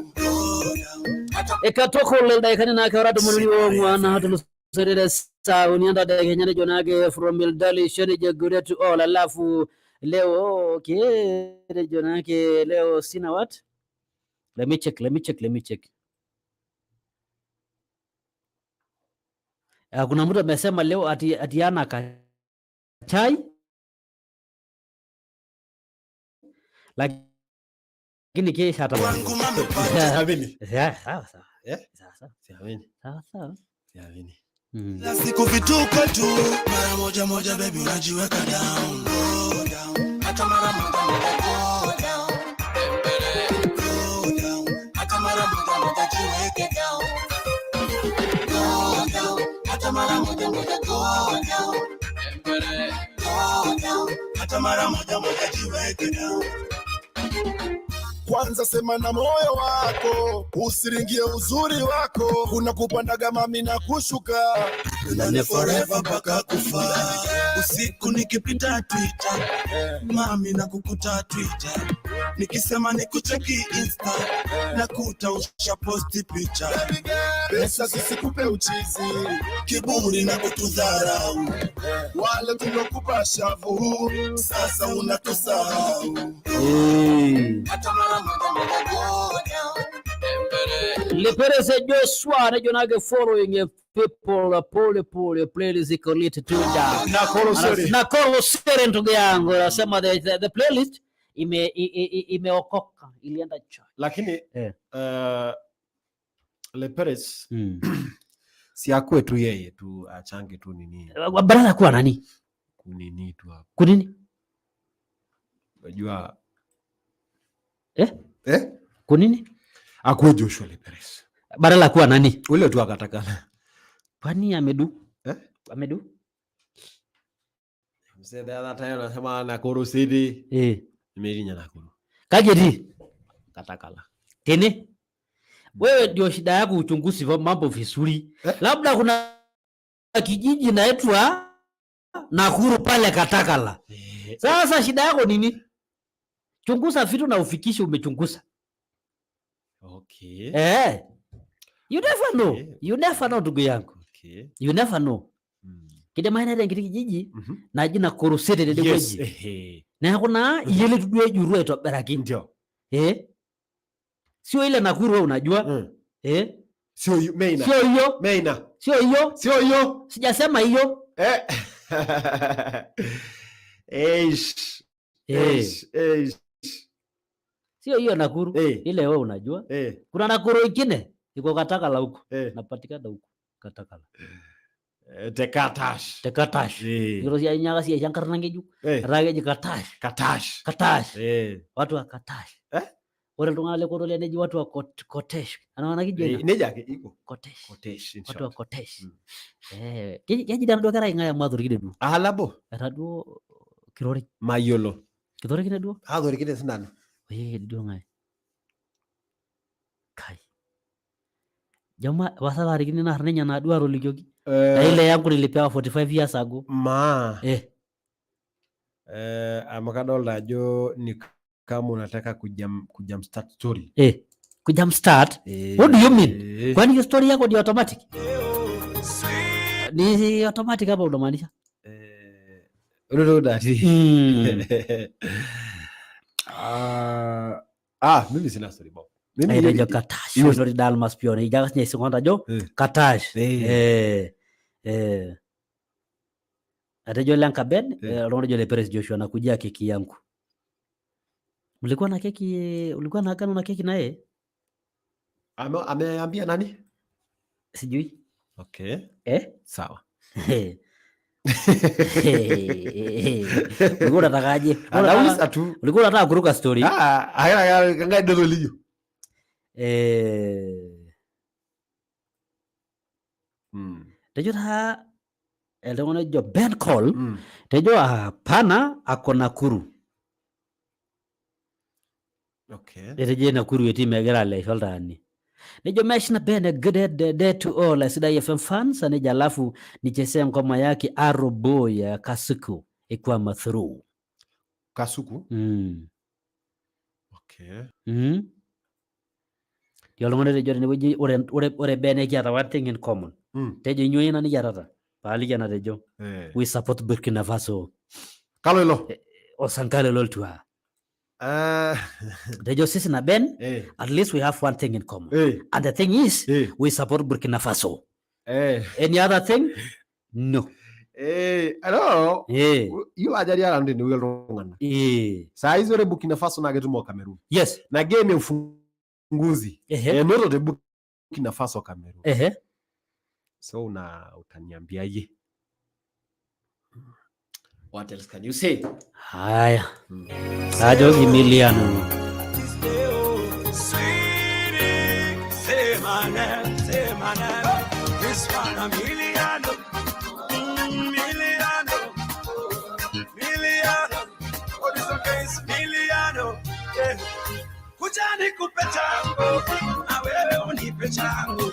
Ekatoko lelda ikani na karatu mululi mwana hatu serere sao nianda da kenyane jonage from Mildali shoni jagure to all alafu leo okay jonage leo sina what let me check kuna mtu amesema leo ati ana chai lakini kesha hata Siamini. sawa. Siamini. La siku vituko tu. Mara moja moja baby unajiweka down. Go down. Hata mara moja moja go down. Go down. Hata mara moja moja jiweke down. Go down. Hata mara moja moja go down. Go down. Hata mara moja moja jiweke down. Kwanza sema na moyo wako, usiringie uzuri wako, unakupandaga mami na kushuka, tupendane forever mpaka kufa. Usiku nikipita Twitter, mami na kukuta Twitter, nikisema nikucheki Insta, nakuta ushaposti picha. Pesa zisikupe uchizi, kiburi na kutudharau, wale tulokupa shavu, sasa unatusahau. Hata mara moja moja go down. Leperese Joshua na jonage following people pole playlist iko lit to down. Na Koloseri ndugu yangu nasema the playlist imeokoka ilienda cha. Lakini Leperes si akwe tu yeye tu achange tu nini. Baraka kwa nani? Kunini tu hapo. Kunini? Unajua kunini? Akwe Joshua Leperes. Badala kuwa nani? Ule tu akatakala. Kwani amedu? Amedu? Mzee dada tayo nasema Nakuru City. Nimerinya Nakuru. Kajeti. Katakala. Tene. Wewe ndio shida yako uchunguzi wa mambo vizuri. Labda kuna kijiji inaitwa Nakuru pale Katakala. Sasa shida yako nini? Chunguza vitu na ufikishe umechunguza. Okay. You never know. You never know ndugu yangu. Okay. You never know. Kide maana ile kijiji na jina Nakuru City ndio gweji. Na kuna ile tudwe juru eto baraki. Ndio. Sio ile Nakuru wewe unajua? Sio Meina. Sio hiyo. Meina. Sio hiyo. Sio hiyo. Sijasema hiyo. Sio hiyo Nakuru. Ile wewe unajua? Kuna Nakuru ingine iko Katakala huko. Napatikana huko Katakala. Tekatash. Ndio ya nyaga si yankar nangeju. Rage Katash. Watu wa Katash. Wale tungale ko dole neji watu wa Kotesh. Anaona kijana. Neja iko Kotesh. Watu wa Kotesh. Yaji dan do kara ingaya madhuri kide du. Alabo. Rado Kirori. Mayolo. Kirori kide du. Adori kide sinana. Du ngai. Kai. Jama wasala rigini na harnenya na duaro lijogi. Na ile yangu nilipewa 45 years ago. Amakadolda jo ni kama unataka kujam start story. Kujam start? What do you mean? Kwani hiyo story yako ni automatic? Ni automatic hapa unamaanisha? Mimi sina story baba. Mimi ndio Katash. Story dalmas pione. Ijaga nye sekonda jo. Katash. Atajo lanka bed, rondo jo le Peres Joshua na kujia keki yangu. Ulikuwa na keki, ulikuwa na agano na keki na yeye? Ameambia nani? Sijui. Okay. Sawa. Ulikuwa unatakaje? Anauliza tu. Ulikuwa unataka kuruka story? Haya kangai dodo liyo. Tejo ha elongo jo Ben Call. Tejo hapana ako Nakuru. Okay. Tejo Nakuru yeti megera le sholdani. Nejo meshna bene good day to all Sida FM fans ane jalafu nichesea ngoma yake Arobo ya Kasuku ikwa mathru. Kasuku? Okay. Yolongo tejo ne weji ore bene kia one thing in common. Tejo nyoyena ni jarata. Pali jana tejo. We support Burkina Faso. Kalolo. Osankale loltua. Tejo sisi na Ben, at least we have one thing in common. And the thing is, we support Burkina Faso. Any other thing? No. Hello. You are jari around ni welongana. Saa hizo re Burkina Faso na getu mo Cameroon. Yes. Na game ufunguzi. Noto de Burkina Faso Cameroon. So utaniambiaje? What else can you say? Haya. Sajo Emiliano. Kujani kupe changu, na wewe unipe changu.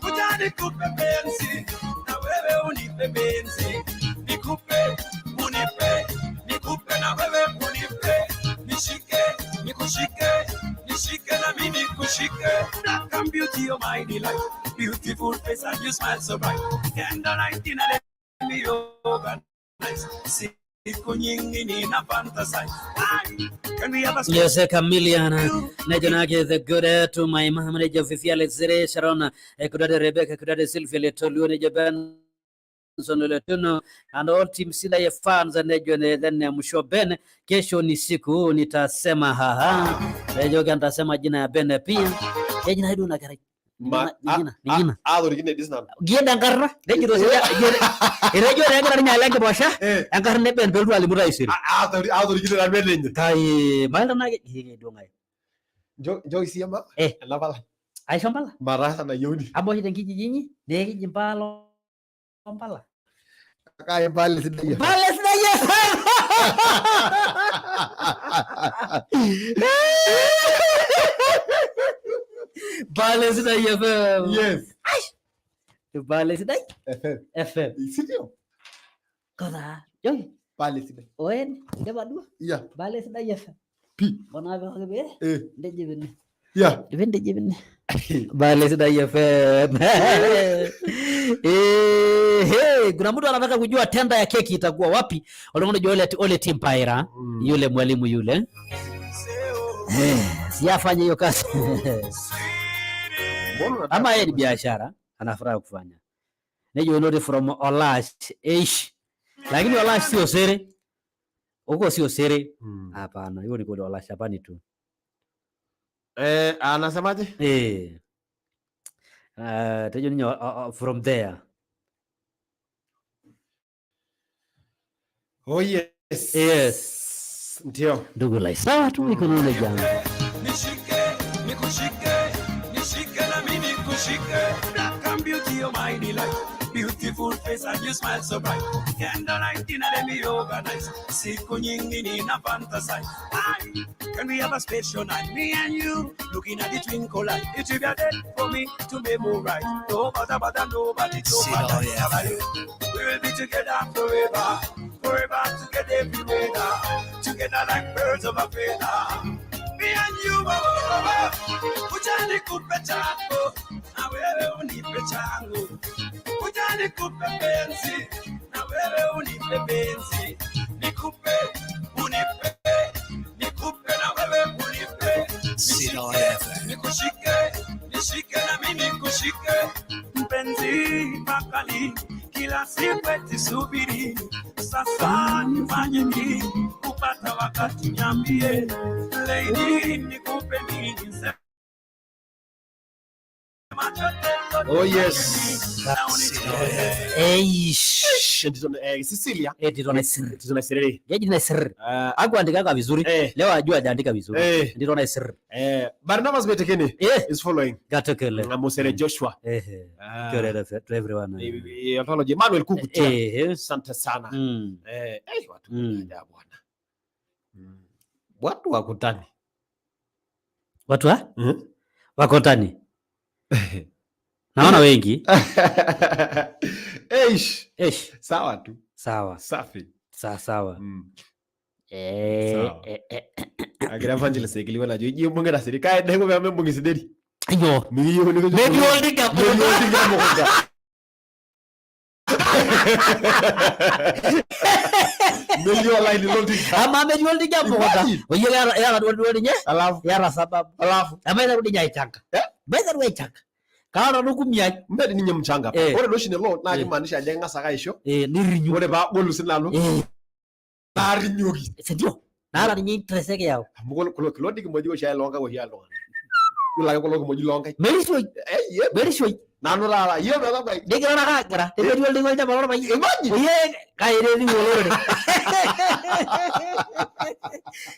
Kujani kupe benzi, na wewe unipe benzi. Nikupe, unipe, nikupe na wewe unipe. Nishike, nikushike, nishike na mimi nikushike. Black and beauty of my delight, beautiful face and you smile so bright. And the night in a me organize. Siku nyingi nina fantasize. Can we have a Yes, Chameleon. Najonake the good to my mama nejo Fifi Alexere Sharona. Ekudade Rebecca, ekudade Sylvia Letolu nejo Ben Sonoletono and all team Sida ya fans and nejo then msho Ben. Kesho ni siku nitasema haha. Nejo kantasema jina ya Ben pia. Jina hidu na kare. Ningina. Adori kine disna. Gienda ngarra. Nejo dosia. Irejo ngarra nyalenge bosha. Ngarra ne Ben belu alimuda isiri. Adori kine na Ben. Kai malda na ge dongai. Jo isiama. Labala. Aisha Mpala. Marasa na yoni. Abo hita kijijini, neki Mpala. Mpala. Kaya Mpala sidaya. Mpala sidaya. Mpala sidaya FM. Yes. Mpala sidaya. FM. Sidio. Kota. Yoi. Mpala sidaya. Oen, ndeba dua. Iya. Mpala sidaya FM. Pi. Bona ba be. Ndeje bene. Ya. Ndeje bene. Mpala sidaya FM. Kuna mtu anataka kujua tenda ya keki itakuwa wapi? Wale ole Timpaira, yule mwalimu yule. Siyafanya hiyo kazi. Ama yeye ni biashara, anafurahi kufanya. Nejo note from Olash, lakini Olash sio sere. Huko sio sere. Hapana, hiyo ni kwa Olash hapana tu. Anasemaje? Tejo ni from there. Oh yes. Yes. Ndio. Ndugu lai. Sawa tu iko nile jambo. Nishike na mimi nikushike. Black and beauty your mind like. Beautiful face and you smile so bright. Candlelight dinner let me organize. Siku nyingi nina fantasize. Can we have a special night? Me and you looking at the twinkle light. It will be a day for me to memorize. No matter nobody to matter. We will be together forever. Forever together everywhere. Together like birds of a feather. Me and you, ujani kupe chango, na wewe unipe chango. Ujani kupe penzi, na wewe unipe penzi. Nikupe, unipe, nikupe na wewe unipe. Nishike na mimi nikushike. Mpenzi makali, kila siku eti subiri. Sasa nifanye nini kupata wakati niambie. Lady nikupe nini. Oh yes. Cecilia. Nditona sirri. Yaji na sirri. Akuandika vizuri. Leo ajua ajaandika vizuri. Nditona sirri. Barnabas Betekene is following. Gatekele. Mosere Joshua. To everyone. Apology Emmanuel Kukucha. Asante sana. Watu ya bwana. Watu wakutani. Watu wa? Wakotani. Naona wengi. Sawa tu. Sawa. Safi. Sawa. Agira evangelist ekiliwa na joji mungu na serikali ndengo vya mungu ngisideri. Ayo. Miyo niko. Medio ndika moja. Medio line loading. Ama medio ndika moja. Oye ya wadwali nye? Alafu. Ya sababu. Alafu. Ama ina rudi nyaichanga. Beza ruwe changa. Kana nukumya mbedi ninye mchanga. Ore loshine lo na kimaanisha ajenga saka isho. Nirinyo. Ore ba bolu sinalo. Narinyogi. Ndio. Nara ninyi treseke yao. Mugolo klodi kimoji sha longa wo ya longa. Yula ko kimoji longa. Merisoi. Merisoi. Nanu rara ye baba bai. Dege na kagara. Te medio lingo ita balora bai. Imagine. Oye kaire ni wolore.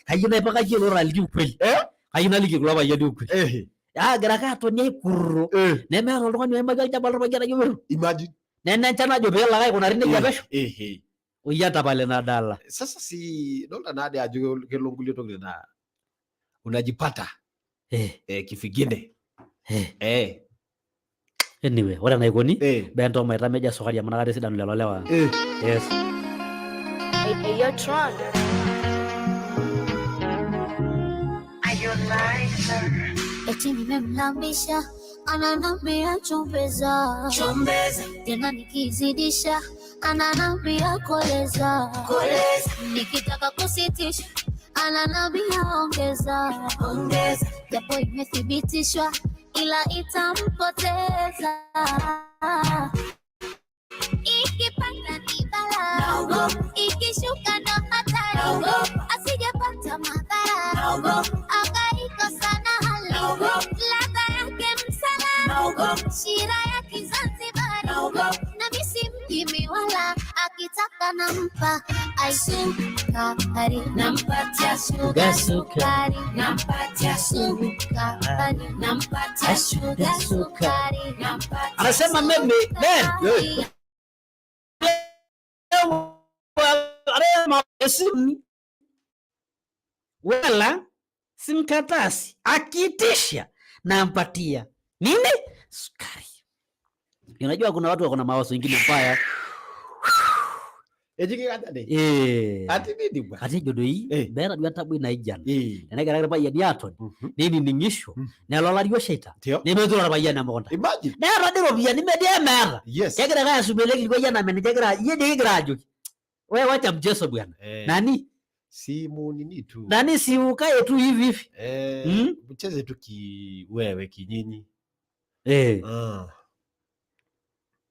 Kayina ipaka kilo rali ukweli. Kayina liki kulo bai yadi ukweli. Gara ka to nyai kurro. Neme ro ngoni emaga ita balora bai gara yoru. Imagine. Nena chana jo bela kai kuna rinde kabesho. Uyata pale na dala. Sasa si dolda nade ajuge kelongulio tokile na unajipata kifigine. Anyway, ore naikoni bento maita meja sokari amana kare sidanu lelo lewa. Yes. Hey, you're Tron. Eti nimemlambisha ananambia chombeza, tena nikizidisha ananambia koleza, nikitaka kusitisha ananambia ongeza, japo imethibitishwa ila itampoteza. Ikipanda ni bala, ikishuka ndo hatari, asijapata madhara, akaikosa na hali, ladha yake msala, shira ya Kizanzibari, na misi mpimi wala akitaka nampa sukari, nampatia sukari, nampatia sukari, nampatia sukari. Anasema mimi wala simkatasi, akitisha nampatia nini? Sukari. Unajua kuna watu wako na mawazo mengine mbaya. Ejike katade. Ati nini bwana? Ati jodoi bera dua tabu na ijana. Na gara ba yadi aton. Nini ningisho. Na lola dio sheta. Ni mezo la bayana monda. Imagine. Na radio bia ni media mera. Yes. Kegera ga subele kwa yana mene kegera yede grajo. Wewe wacha mchezo bwana. Nani? Simu nini tu. Nani si ukae tu hivi hivi. Mcheze tu wewe kinyinyi.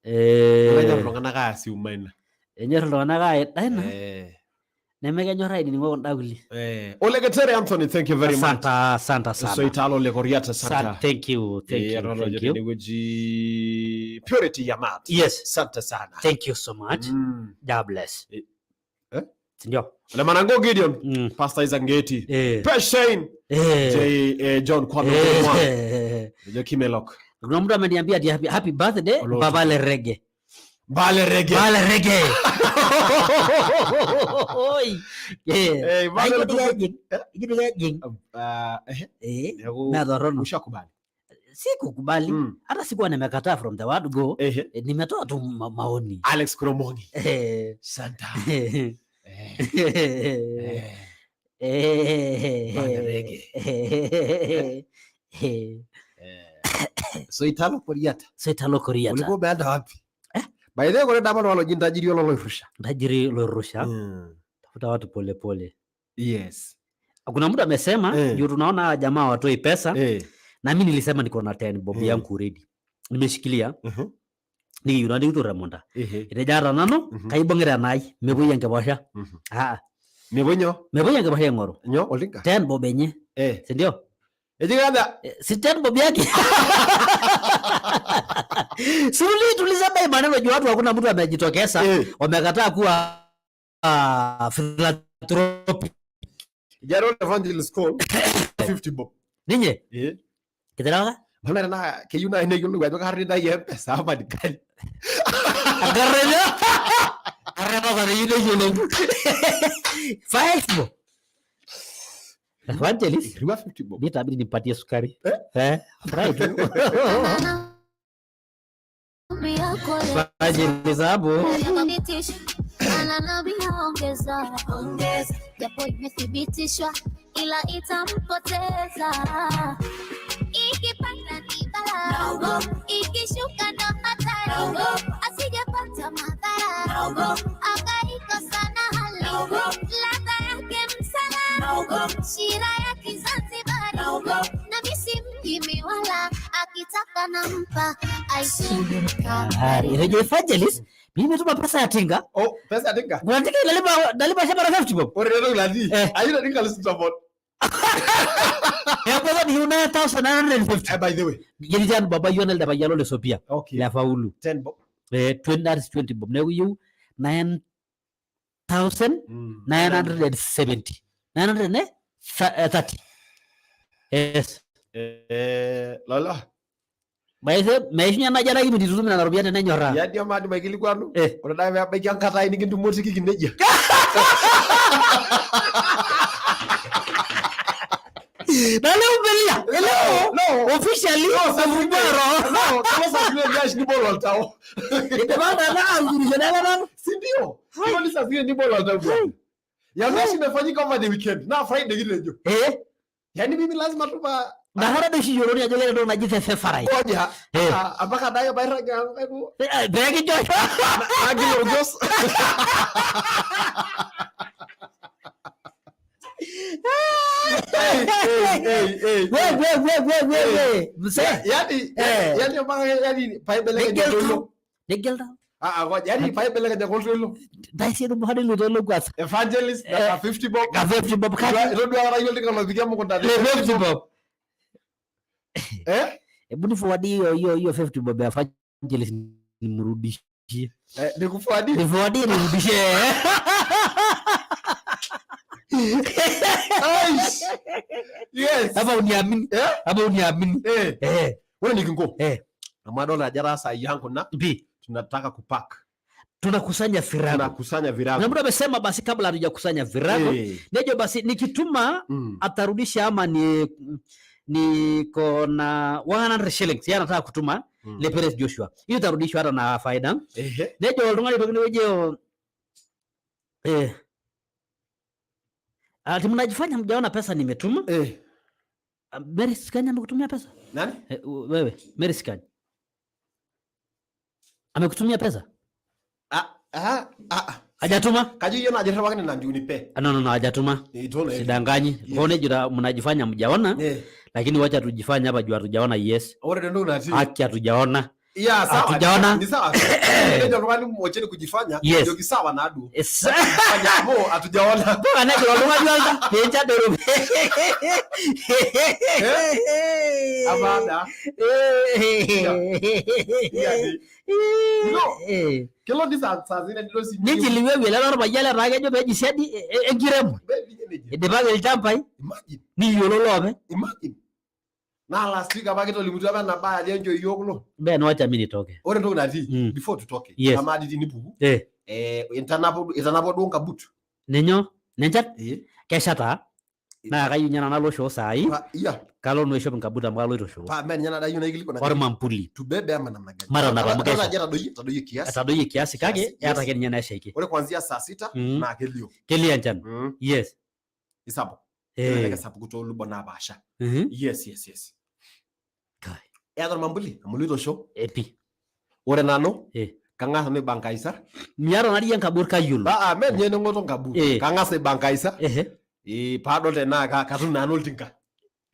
Unajua kulongana kasi umaina. Enyor lona ga daina. Nemekenyorai ni ngo ndawili. Olegetere Anthony, thank you very much. Santa. So italo le Koriata Santa. Thank you. Purity Yamat. Yes. Santa sana. Thank you so much. God bless. Sindio. Le Manango Gideon. Pastor Isangeti. Peshain. John Kwame. Kimelok. Kuna mtu ameniambia happy birthday Babale Reggae. Bale Reggae. Oi. Ushakubali. Sikukubali. Hata sikuwa nimekataa from the word go. Nimetoa tu maoni. Alex Kromoni. Santa. Bale Reggae. So italo Koriata. Ulikuwa umeenda wapi? By the way, kuna dama walo jintajiri walo Rusha. Tajiri lo Rusha. Tafuta watu pole pole. Yes. Kuna mtu amesema juu tunaona jamaa watoi pesa. Na mimi nilisema niko na 10 bob yangu ready. Nimeshikilia. Ni yunani uto Ramonda. Irejara nano kaibongira nai mebuya ngebosha. Mebuya ngebosha ngoro. Nyo olinga. 10 bob enye. Si ndio? Ejigada. Si 10 bob yake. Suli tulisema maneno juu watu hakuna mtu amejitokeza wamekataa kuwa philanthropy. Jaro evangelist call 50 bob. Ninye? Kitaraga? Bana na kiyuna ine yulu wa ka harida yempe sama dikali. Agarrena. Arreba ga yule yule. 5 bob. Evangelist, riwa 50 bob. Nitabidi nipatie sukari. Right. Japo imethibitishwa ila itampoteza. Ikipanda ni balaa, ikishuka ndo hatari, asijapata madhara, akaikosa na hali, ladha yake msala, shira ya Kizanzibari, na misi mpimi wala akitaka nampa sukari. Reje evangelist, mimi nimetuma pesa ya tinga. Pesa ya tinga? Unataka nalipa shamba la 50 bob. Ore ndio ladi. Ayuna tinga lisitobot. Ya kwa ni 9,950. By the way. Gelijan baba yonel da bayalo le sopia. Okay. La faulu. 10 bob. 20 bob. Now you 9,970. 930. Yes. Lala. Baise meshinya na jara gibi dituzumi na Nairobi tena nyora. Ya ndio madi magili kwanu. Unadai mabeki ankata ini kintu moti kikineja. Nalo ubelia. No. Officially. No, kama sasa vile gash ni bolo altao. Ndio maana na ngurijana na. Si ndio? Kama sasa vile ni bolo altao. Ya gash imefanyika over the weekend. Na Friday ile ndio. Yaani mimi lazima tuba na hara doshi yoroni ajogere ndo najithe farai. Koja. Apaka dayo bayra gangu. Begi joshua. Agi logos. Wait. Yani apaka yani paibele jolo. Yani paibele jolo. Daisi ndo hadi lo kwasa. Evangelist 50 bob. 50 bob ka. Ndo ara yolde kama bikia mkonda. 50 bob. Hebu nifuadi hiyo 50 bob ya Evangelist nimrudishe. Nikufuadie. Nifuadie nirudishe. Yes. Hapa uniamini. Hapa uniamini. Wewe ni kingo. Amadola jara saa yangu na tunataka kupack. Tunakusanya virago. Tunakusanya virago. Na mtu amesema basi kabla hatujakusanya virago, nejo basi nikituma atarudisha ama niko na 100 shillings. Yana nataka kutuma Le Perez Joshua. Hiyo tarudishwa hata na faida. Nejo walungani pekine weje ati mnajifanya mjaona pesa nimetuma. Mary Skanya amekutumia pesa? Nani? Wewe, Mary Skanya. Amekutumia pesa? Hajatuma? Kaji hiyo na jera wakati na ndio nipe. No, hajatuma. Sidanganyi. Mbona jura mnajifanya mjaona? Lakini wacha tujifanye hapa juu hatujaona yes. Ore ndio unati. Haki hatujaona. Yeah, sawa. Hatujaona. Ni sawa. Ndio rwani mmocheni kujifanya ndio kisawa na adu. Fanya hapo hatujaona. Bwana ndio walunga jua peja doro. Abada. No. Kelo disa sazine ndio si. Nijiliwe wela lor bayala ragejo beji sedi engiremo. Ediba el champai. Imagine. Ni yololobe. Imagine. Na last week abakito limutu aba na baya lenjo yoklo. Ben wacha mimi nitoke. Ore ndo unati before tutoke. Kama aditi nipu. Itanapo donga butu. Nenyo, nenjat. Keshata. Na kayu nyana nalo show sai. Kalo no shop ngabuta mbalo ito show. Pa men nyana da yuna igili kona. Or mampuli. Tubebe ama namna gani? Mara na bamgesha. Tadoyi kiasi. Tadoyi kiasi kage hata kenya na shake. Ore kuanzia saa 6 na kelio. Kelia njana. Yes. Isabu. Nega sabu kutolu bona basha. Yes. Kai. Edor mambuli, amulito show. Epi. Ore nano? Kanga ne bankaisa. Miaro nari yang kabur kayul. Men nyene ngoto kabur. Kanga se bankaisa. Pado tena katun nano tinka.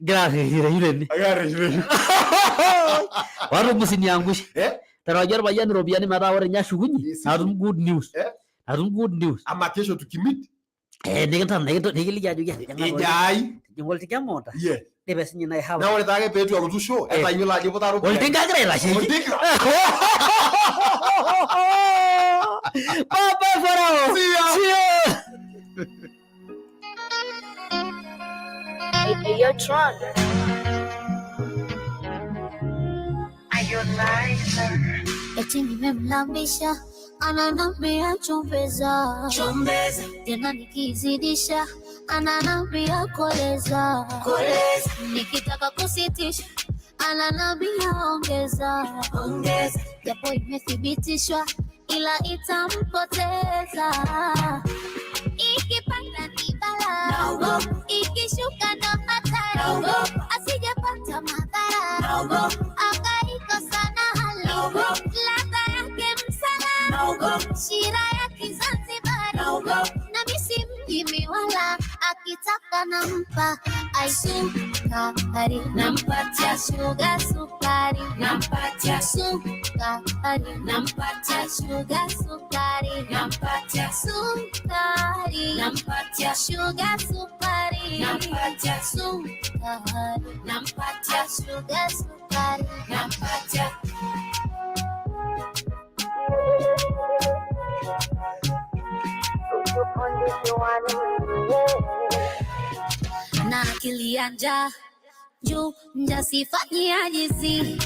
Gracias, hire. Waru musiniangusha. Tarajar bayan robiani mara ore nyashugunyi. Harum good news. Harum good news. Ama kesho tukimit. Nigili jaju ya. Ijai. Jingol tiga mota. Yeah. Debes nyina ya hawa. Na ore tage petu ya kutu show. Eta yula jipo taro. Oltinga kare la shi. Oltinga. Papa Farao. See ya. Hey, yo, Tron. Eti nimemlambisha ananambia chombeza, tena nikizidisha ananambia koleza, nikitaka kusitisha ananambia ongeza, japo imethibitishwa ila itampoteza. Ikipanda ni bala, ikishuka ndo hatari, asijapata madhara, akaikosa na hali, ladha yake msala, shira ya Kizanzibari, na misi mjimi wala, akitaka nampa aisukari, nampatia sugar sukari, nampatia sukari, nampatia sugar sukari, nampatia sukari, nampatia sugar sukari, nampatia sukari, nampatia sugar sukari, nampatia na akili ya njaa juu mjasifanyia jizi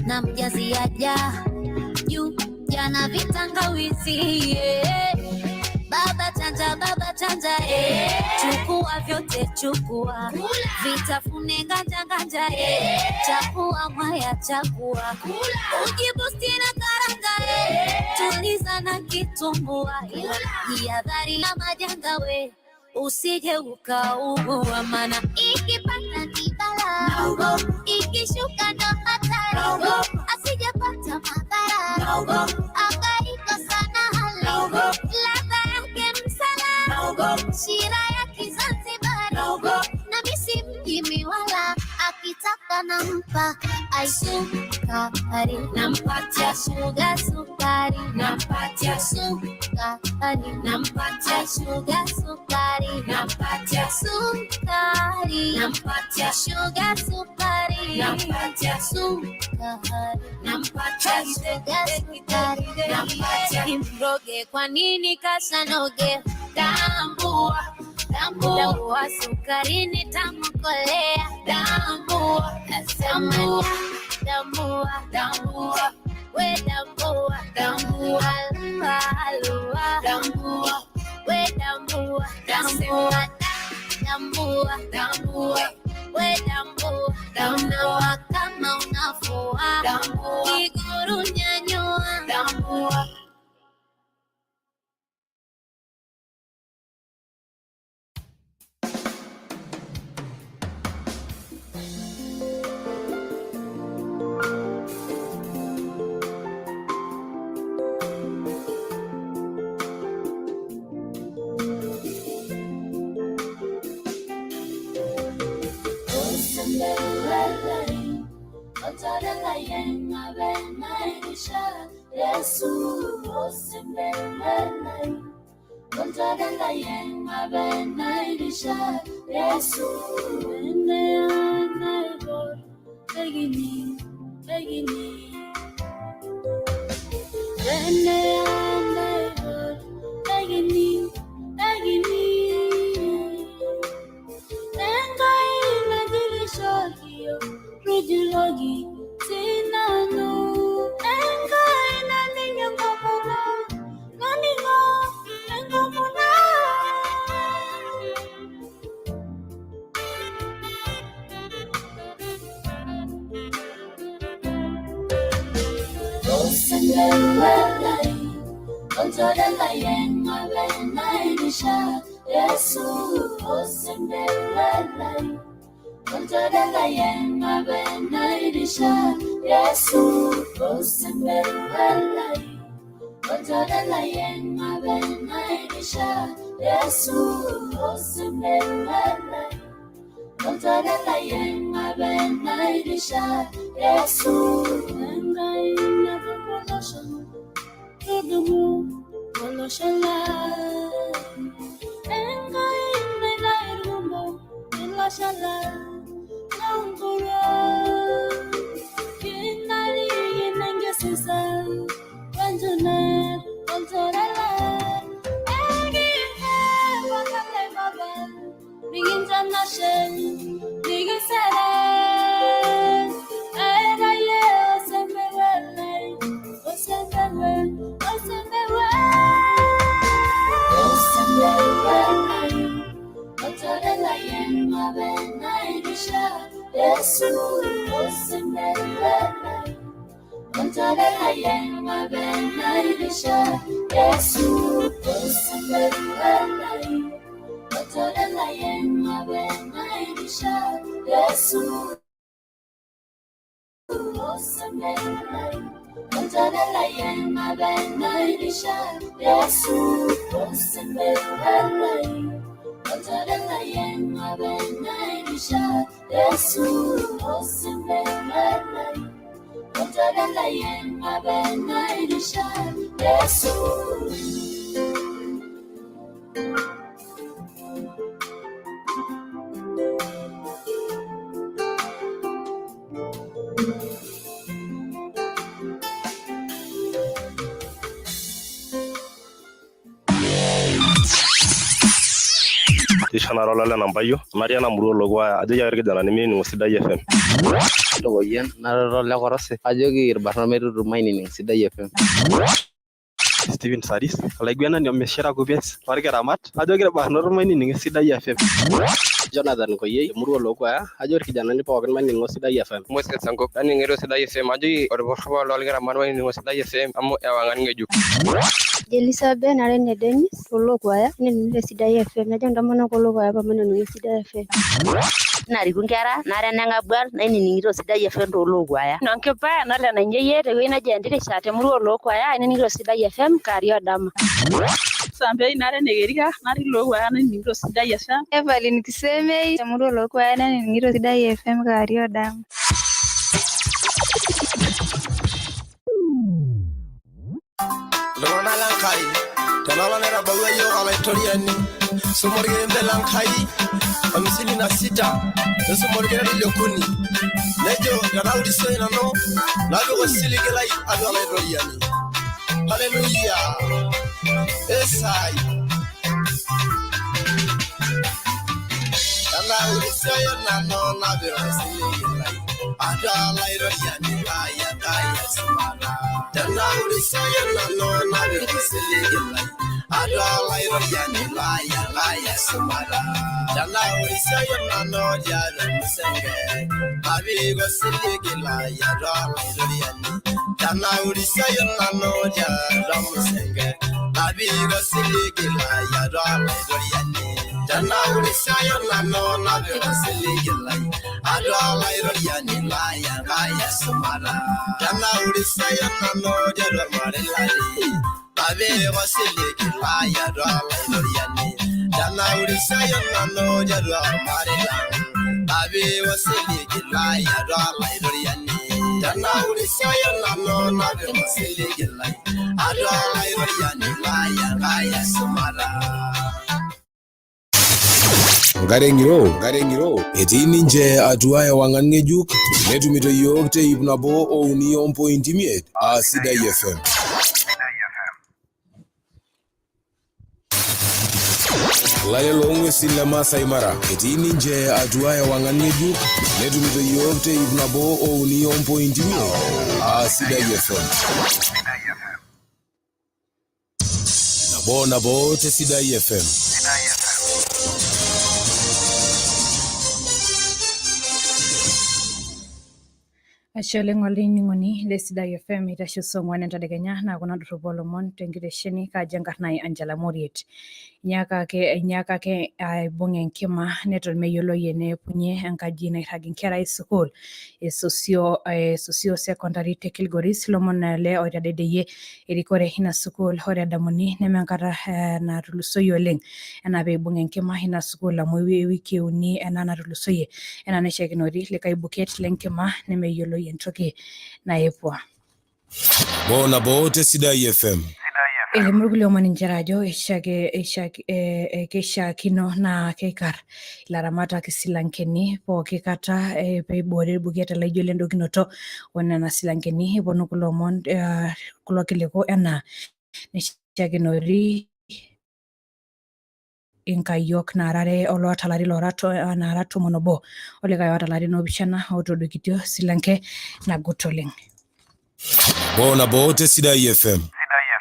na mjazi aja juu jana vitangawizi baba chanja chukua vyote chukua vitafune nganja chakua mwaya chakua ujibusti na karanga tuliza na kitumbua jihadhari ya majanga we usije ukaugua, mana ikipanda ni bala, ikishuka ndo hatari, asijapata madhara, akaikosa na hali, ladha yake msala, shira ya Kizanzibari, na misi mjimi wala, akitaka nampa aisukari, nampatia sugar sukari, nampatia sukari, nampatia sugar sukari, nampatia sukari, nampatia sugar sukari, nampatia sukari, nampatia sugar sukari, nampatia roge kwa nini kasanoge tambua tambua sukarini tamukolea tambua tambua tambua tambua we tambua tambua alua tambua we tambua tambua tambua tambua we tambua tambua kama unafua tambua kiguru nyanyua tambua. Yesu osembelele konjadela yenga benairisha Yesu ene anaibor begini begini ene anaibor begini begini enga ina dirisha hiyo rujulogi sinanu Konjadela yenga benairisha Yesu osembelele konjadela yenga benairisha Yesu osembelele konjadela yenga benairisha Yesu osembelele konjadela yenga benairisha Yesu enga ina boloshana Tudumu boloshala enga ina irumbo boloshala naungura kinali inengesisa wanjuna kontorala egi wakale baba biginja nashen bigisere ega ye osembewele osembewele Konjadela yenga benairisha Yesu osembelele konjadela yenga benairisha Yesu osembelele konjadela yenga benairisha Yesu osembelele konjadela yenga benairisha Yesu osembelele konjadela yenga benairisha Yesu osembelele konjadela yenga benairisha Yesu. Tishanaro lale nambayo Mariana Muro logwa ajo ya rigidana ni mini Sidai FM logoyen naroro le korose ajoki irbarnometu tumaini Sidai FM Steven Saris alaigwena ni omeshera kupes orkeramat ajoki irbarnometu tumaini Sidai FM Jonathan Koyei Muro logwa ajoki kijanani pookin maningo Sidai FM Moses Sankok aningero Sidai FM ajoki orborbo lolkeramat maningo Sidai FM amu ewangan ngejuk Elizabeth Narene Dennis Olokwaya nile Sidai FM najo ndomono Olokwaya pamoja na Sidai FM narikunkera nareneng'abwal nainining'ito Sidai FM Olokwaya nonkipa nale nanyeye tewueji naji endirisha temurua Olokwaya ainining'ito Sidai FM Kario Dama Sambei narenegerika natii Olokwaya nainining'ito Sidai FM Evelyn Kisemei temurua Olokwaya nainining'ito Sidai FM Kario Dama Lona Lankai, Tanala Nera Bawayo Alaitoriani, Sumorgende Lankai, Amisili na sita, Sumorgende Yokuni, Nejo, Yanaudi Soina no, Nago Wasili Gelai, Alaitoriani. Hallelujah. Esai. Dana urisayo nano na birasili. Adala irayani kaya kaya samara. Dana urisayo nano na birasili. Adala irayani kaya kaya samara. Dana urisayo nano jara musenge. Abigo siligila ya adala irayani. Dana urisayo nano jara musenge. Abigo siligila ya adala irayani. Dana urisayo nano na birasili. Adala irayani kaya kaya samara. Dana urisayo nano jara marilali. Abigo siligila ya adala irayani. Dana urisayo nano jara marilali. Abigo siligila ya adala irayani. Dana urisayo nano na birasili. Adala irayani kaya kaya samara. Ngarengiro etini nje atuaya wangangejuk netumito yokte ibnabo o union point miet Sida FM. Lale longwe sila Masai Mara etini nje atuaya wangangejuk netumito yokte ibnabo o union point miet Sida FM. Nabo te Sida FM. Asholeng olainining'oni le Sidai FM itasho song'wan entadekenya naa kuna dorropu olomon tenkitesheni kaji enkarnai Angela Moriet. Inyaaka ake aibung' enkima neton meyioloi eneepunye enkaji nairrag inkera esukuul Sosio Secondary te Kilgoris lomon le oitadedeyie erikore ina sukuul ore edamuni nemenkata natulusoyie oleng enaa peibung' enkima ina sukuul amu ewiki uni ena natulusoyie enaa naishakinoti likae buket lenkima nemeyioloi entoki naepua. Nabo te Sidai FM. Muruguli omoni njera ajo keishaakino naa keikar ilaramatak isilankeni pooki kata peiboori irbuketa laijo lendokinoto onena silankeni eponu kulo omon kulo kiliku enaa neishakinori inkayiok naarare oloota larin naara 11 olikae oota larin 7 ootodokitio silanke nagut oleng. Nabo te Sidai FM.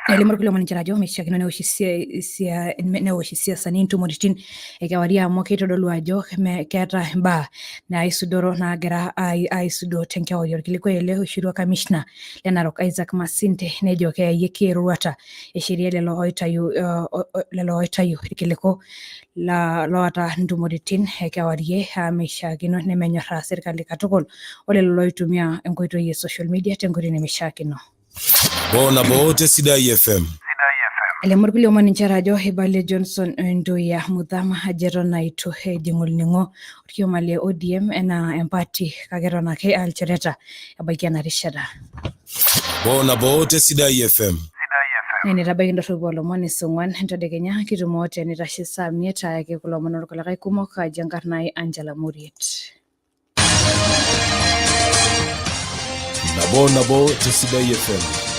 Elimurukuli omoni njera ajo meishaakino newosh isiasani intumoritin ekewarie amu keitodolu ajo keeta imbaa naisudoro naagira aisudoo tenkewarie. Orkilikuai ele oishorua kamishna le Narok Isaac Masinde nejo keyayieki eroruata esheria lelo oitayu irkiliku loota intumoritin ekewarie meishaakino nemenyorraa serkali katukul olelo loitumia enkoitoi e social media tenkoitoi nemeishaakino. Nabo te Sidai FM. Elimurukuli omoni njera ajo Ibale Johnson Nduya Muthama ajeton naitu ejing' olning'o orkioma le ODM enaa empati kaketon ake alchoreta ebaiki ena rishata. Nabo te Sidai FM. Enitabaiki ndorropu olomon esong'wan entadekenya kitumo tenitashe saa 5 ayaki kulo omon orkulikae kumok kaji enkarnai Angela Moriet. Nabo te Sidai FM.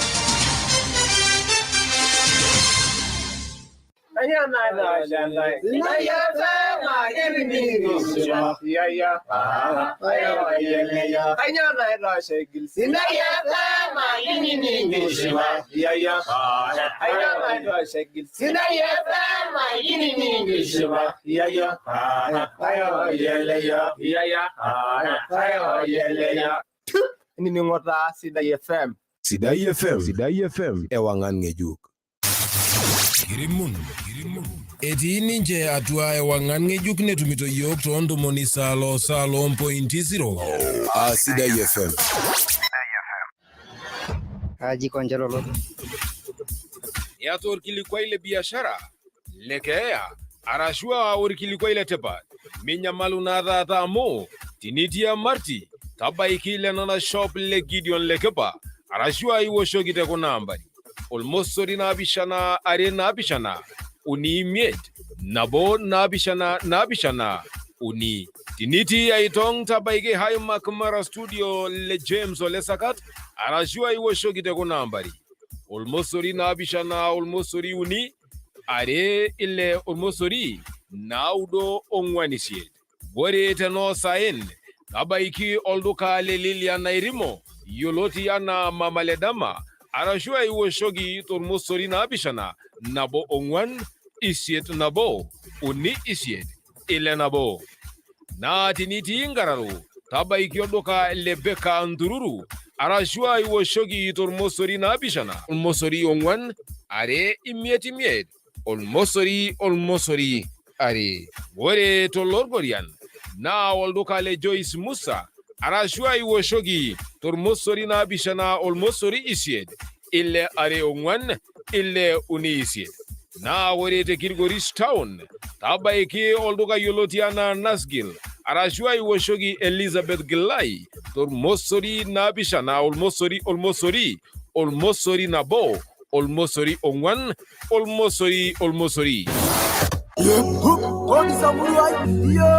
Nining'ota Sidai FM. Sidai FM. Ewangan ngejuk. Kirimun. Etii ninche atua ewangan ngejuk netumito yiok toontomoni salo 0.0 Sidai FM. Kaji konjero loto. Yato orkilikuai le biashara lekeya arashua orkilikuai le tepat minyamalu naata amu tinitia marti tabaiki lenana shop le Gideon lekepa arashua iwoshoki te kuna ambari olmosori naabishana are naabishana uni imiet nabo naabishana uni tiniti aitong tabaiki Haimak Mara studio le James Olesakat arashua iwoshoki te kuna ambari olmosori naapishana olmosori uni are ile olmosori naudo ong'wan isiet. Ore tenoo saen tabaiki olduka le Lilian Nairimo yioloti anaa Mama Ledama arashu iwoshoki tormosori naapishana nabo ong'wan isiet nabo uni isiet ile nabo. Na tinitii Ngararu tabaiki olduka le Beka Ndururu arashu iwoshoki tormosori naapishana olmosori ong'wan are imiet imiet olmosori are. Ore tolorgorian na olduka le Joyce Musa arashu iwoshoki tormosori naapishana olmosori isiet ile are ong'wan ile uni isiet. Na ore te Kilgoris Town tabaiki olduka yioloti anaa Nasgil arashu iwoshoki Elizabeth Gilai tormosori naapishana olmosori nabo olmosori ong'wan olmosori. Kodi samurai yo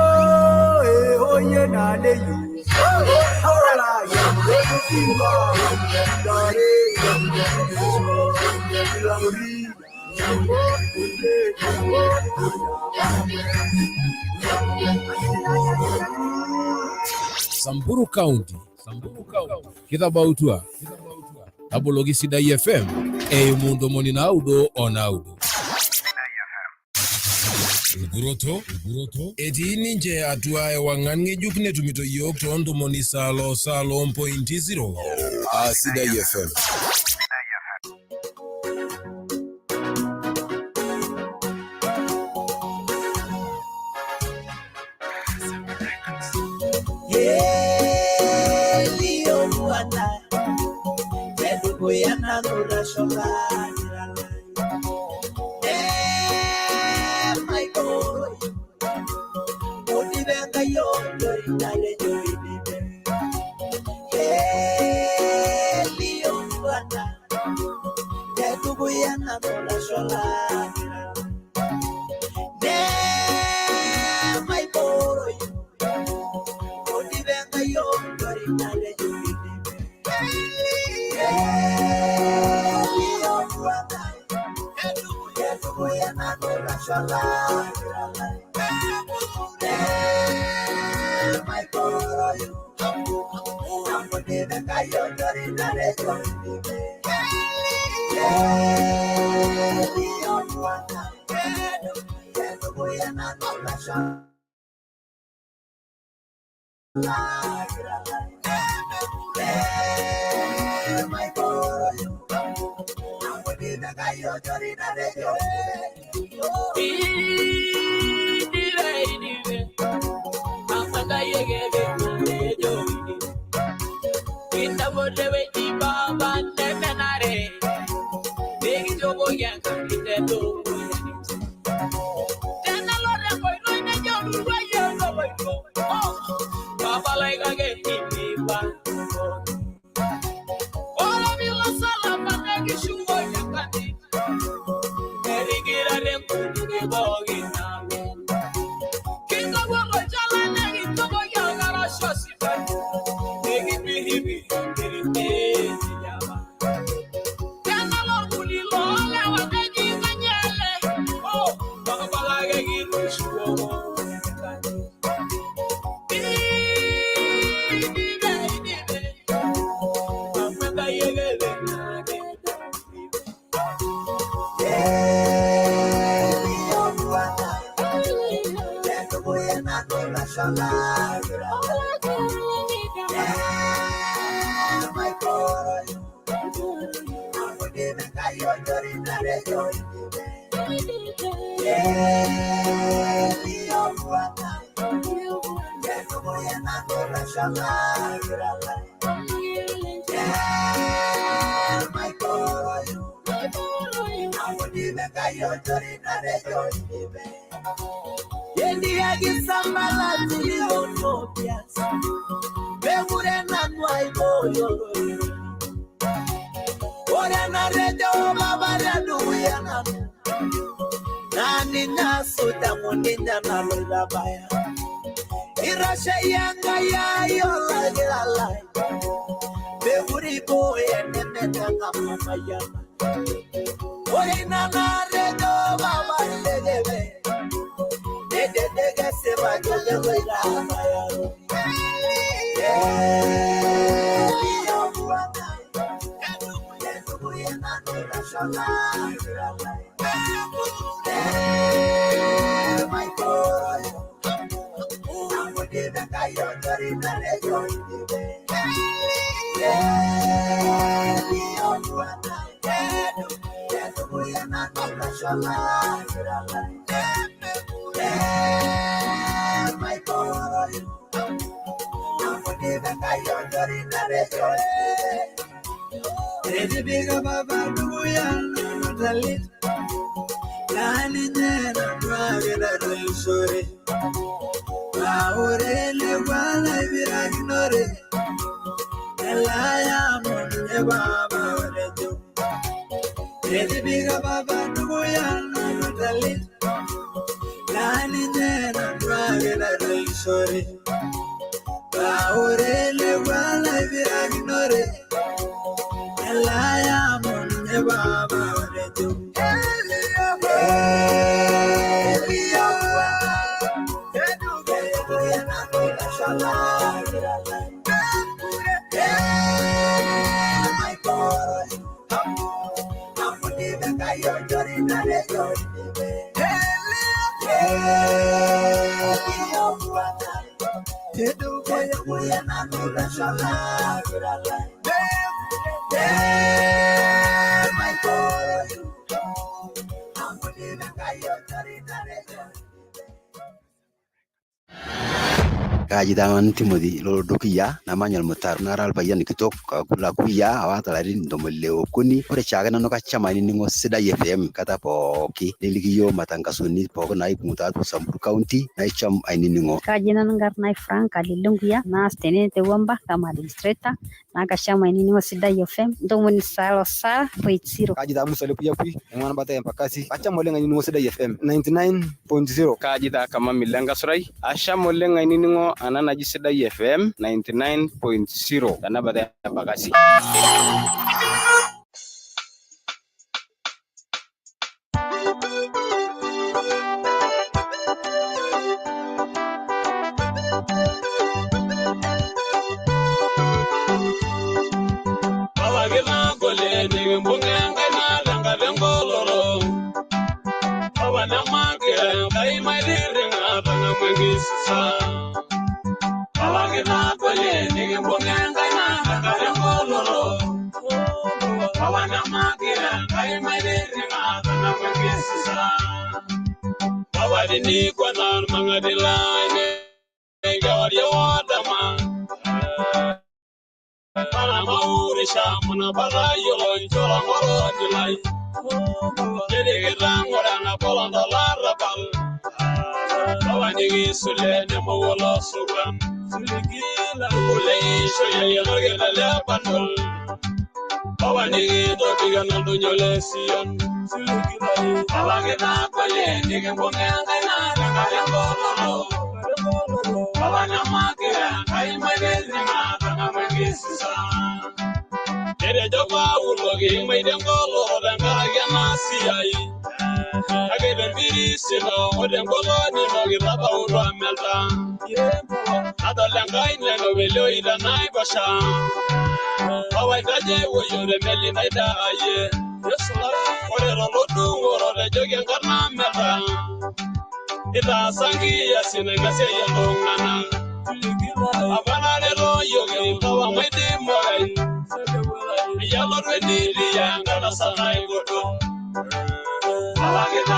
oye na leyu awala yo kimba dare lamri Samburu County Kitabautua Abologi Sidai FM Mundo Moni Naudo Onaudo Uguroto Eti nje atua wangange jukne tumito yok tondo moni salo 0.0 Sidai FM. Oi nana redo mama lelebe. Dege se va jole wela mayo. Yo buana. Yesu yena nura shala. My boy. I'm going to the guy you're very nice. My boy, I'm going to the guy you're very nice. Any bigger baba, do you the lit? Nani nena, driving at the sorry. Aurele wala viragnore elaya munye baba orejo edi biga baba nuya nutali nani nena drage la reisori aurele wala viragnore elaya munye baba orejo my boy, I'm going to the guy you're doing Kaji daman Timothy lo dokiya na manyal mutar naral bayan kitok kula kuya awata larin domoleo kuni ore chaga nano kachama ni ngo Sida FM kata poki niligiyo matangasuni poko na ipunta to Samburu County na icham aini ngo Kaji nano ngar na Frank alilungia na stene te wamba kama administrator na kachama aini ngo Sida FM ndomoni salo sa poitsiro Kaji damu sale kuya kui mwana bata mpakasi acha molenga ni ngo Sida FM 99.0 Kaji da kama milenga surai asha molenga ni ngo anana Sida FM 99.0 dana bada bagasi Awagina gole ni mbunga na langa lengoloro awana magere kai mairinga bana mwingisa Awagina gole ni mbunga na langa lengoloro awana magere kai mairinga bana mwingisa Awadi ni kwa na mangadila ne gawari wadama Para maure shamuna para yolo nchola moro dilai Dede rangora na bolanda la rabal Awani sule ne mawala sugan Suligila ulei shoya yagena la bandol Awani do biga no dunyole sion Suligila Awagena kwale nige mbonga na ngalo Awanya makira kai madenga Dede joba ulogi maidengolo dangara yana siyai Ageden biri sino odengolo ni nogi baba urwa melta Adolangai neno velo ida nai basha Awai kaje woyore meli naida aye Ore rolodu ngoro jogi ngarna melta Ida sangi ya sinengase ya longana Abana lelo yogi kawa maide morai Yalo redi lianga na sanai godo Alagena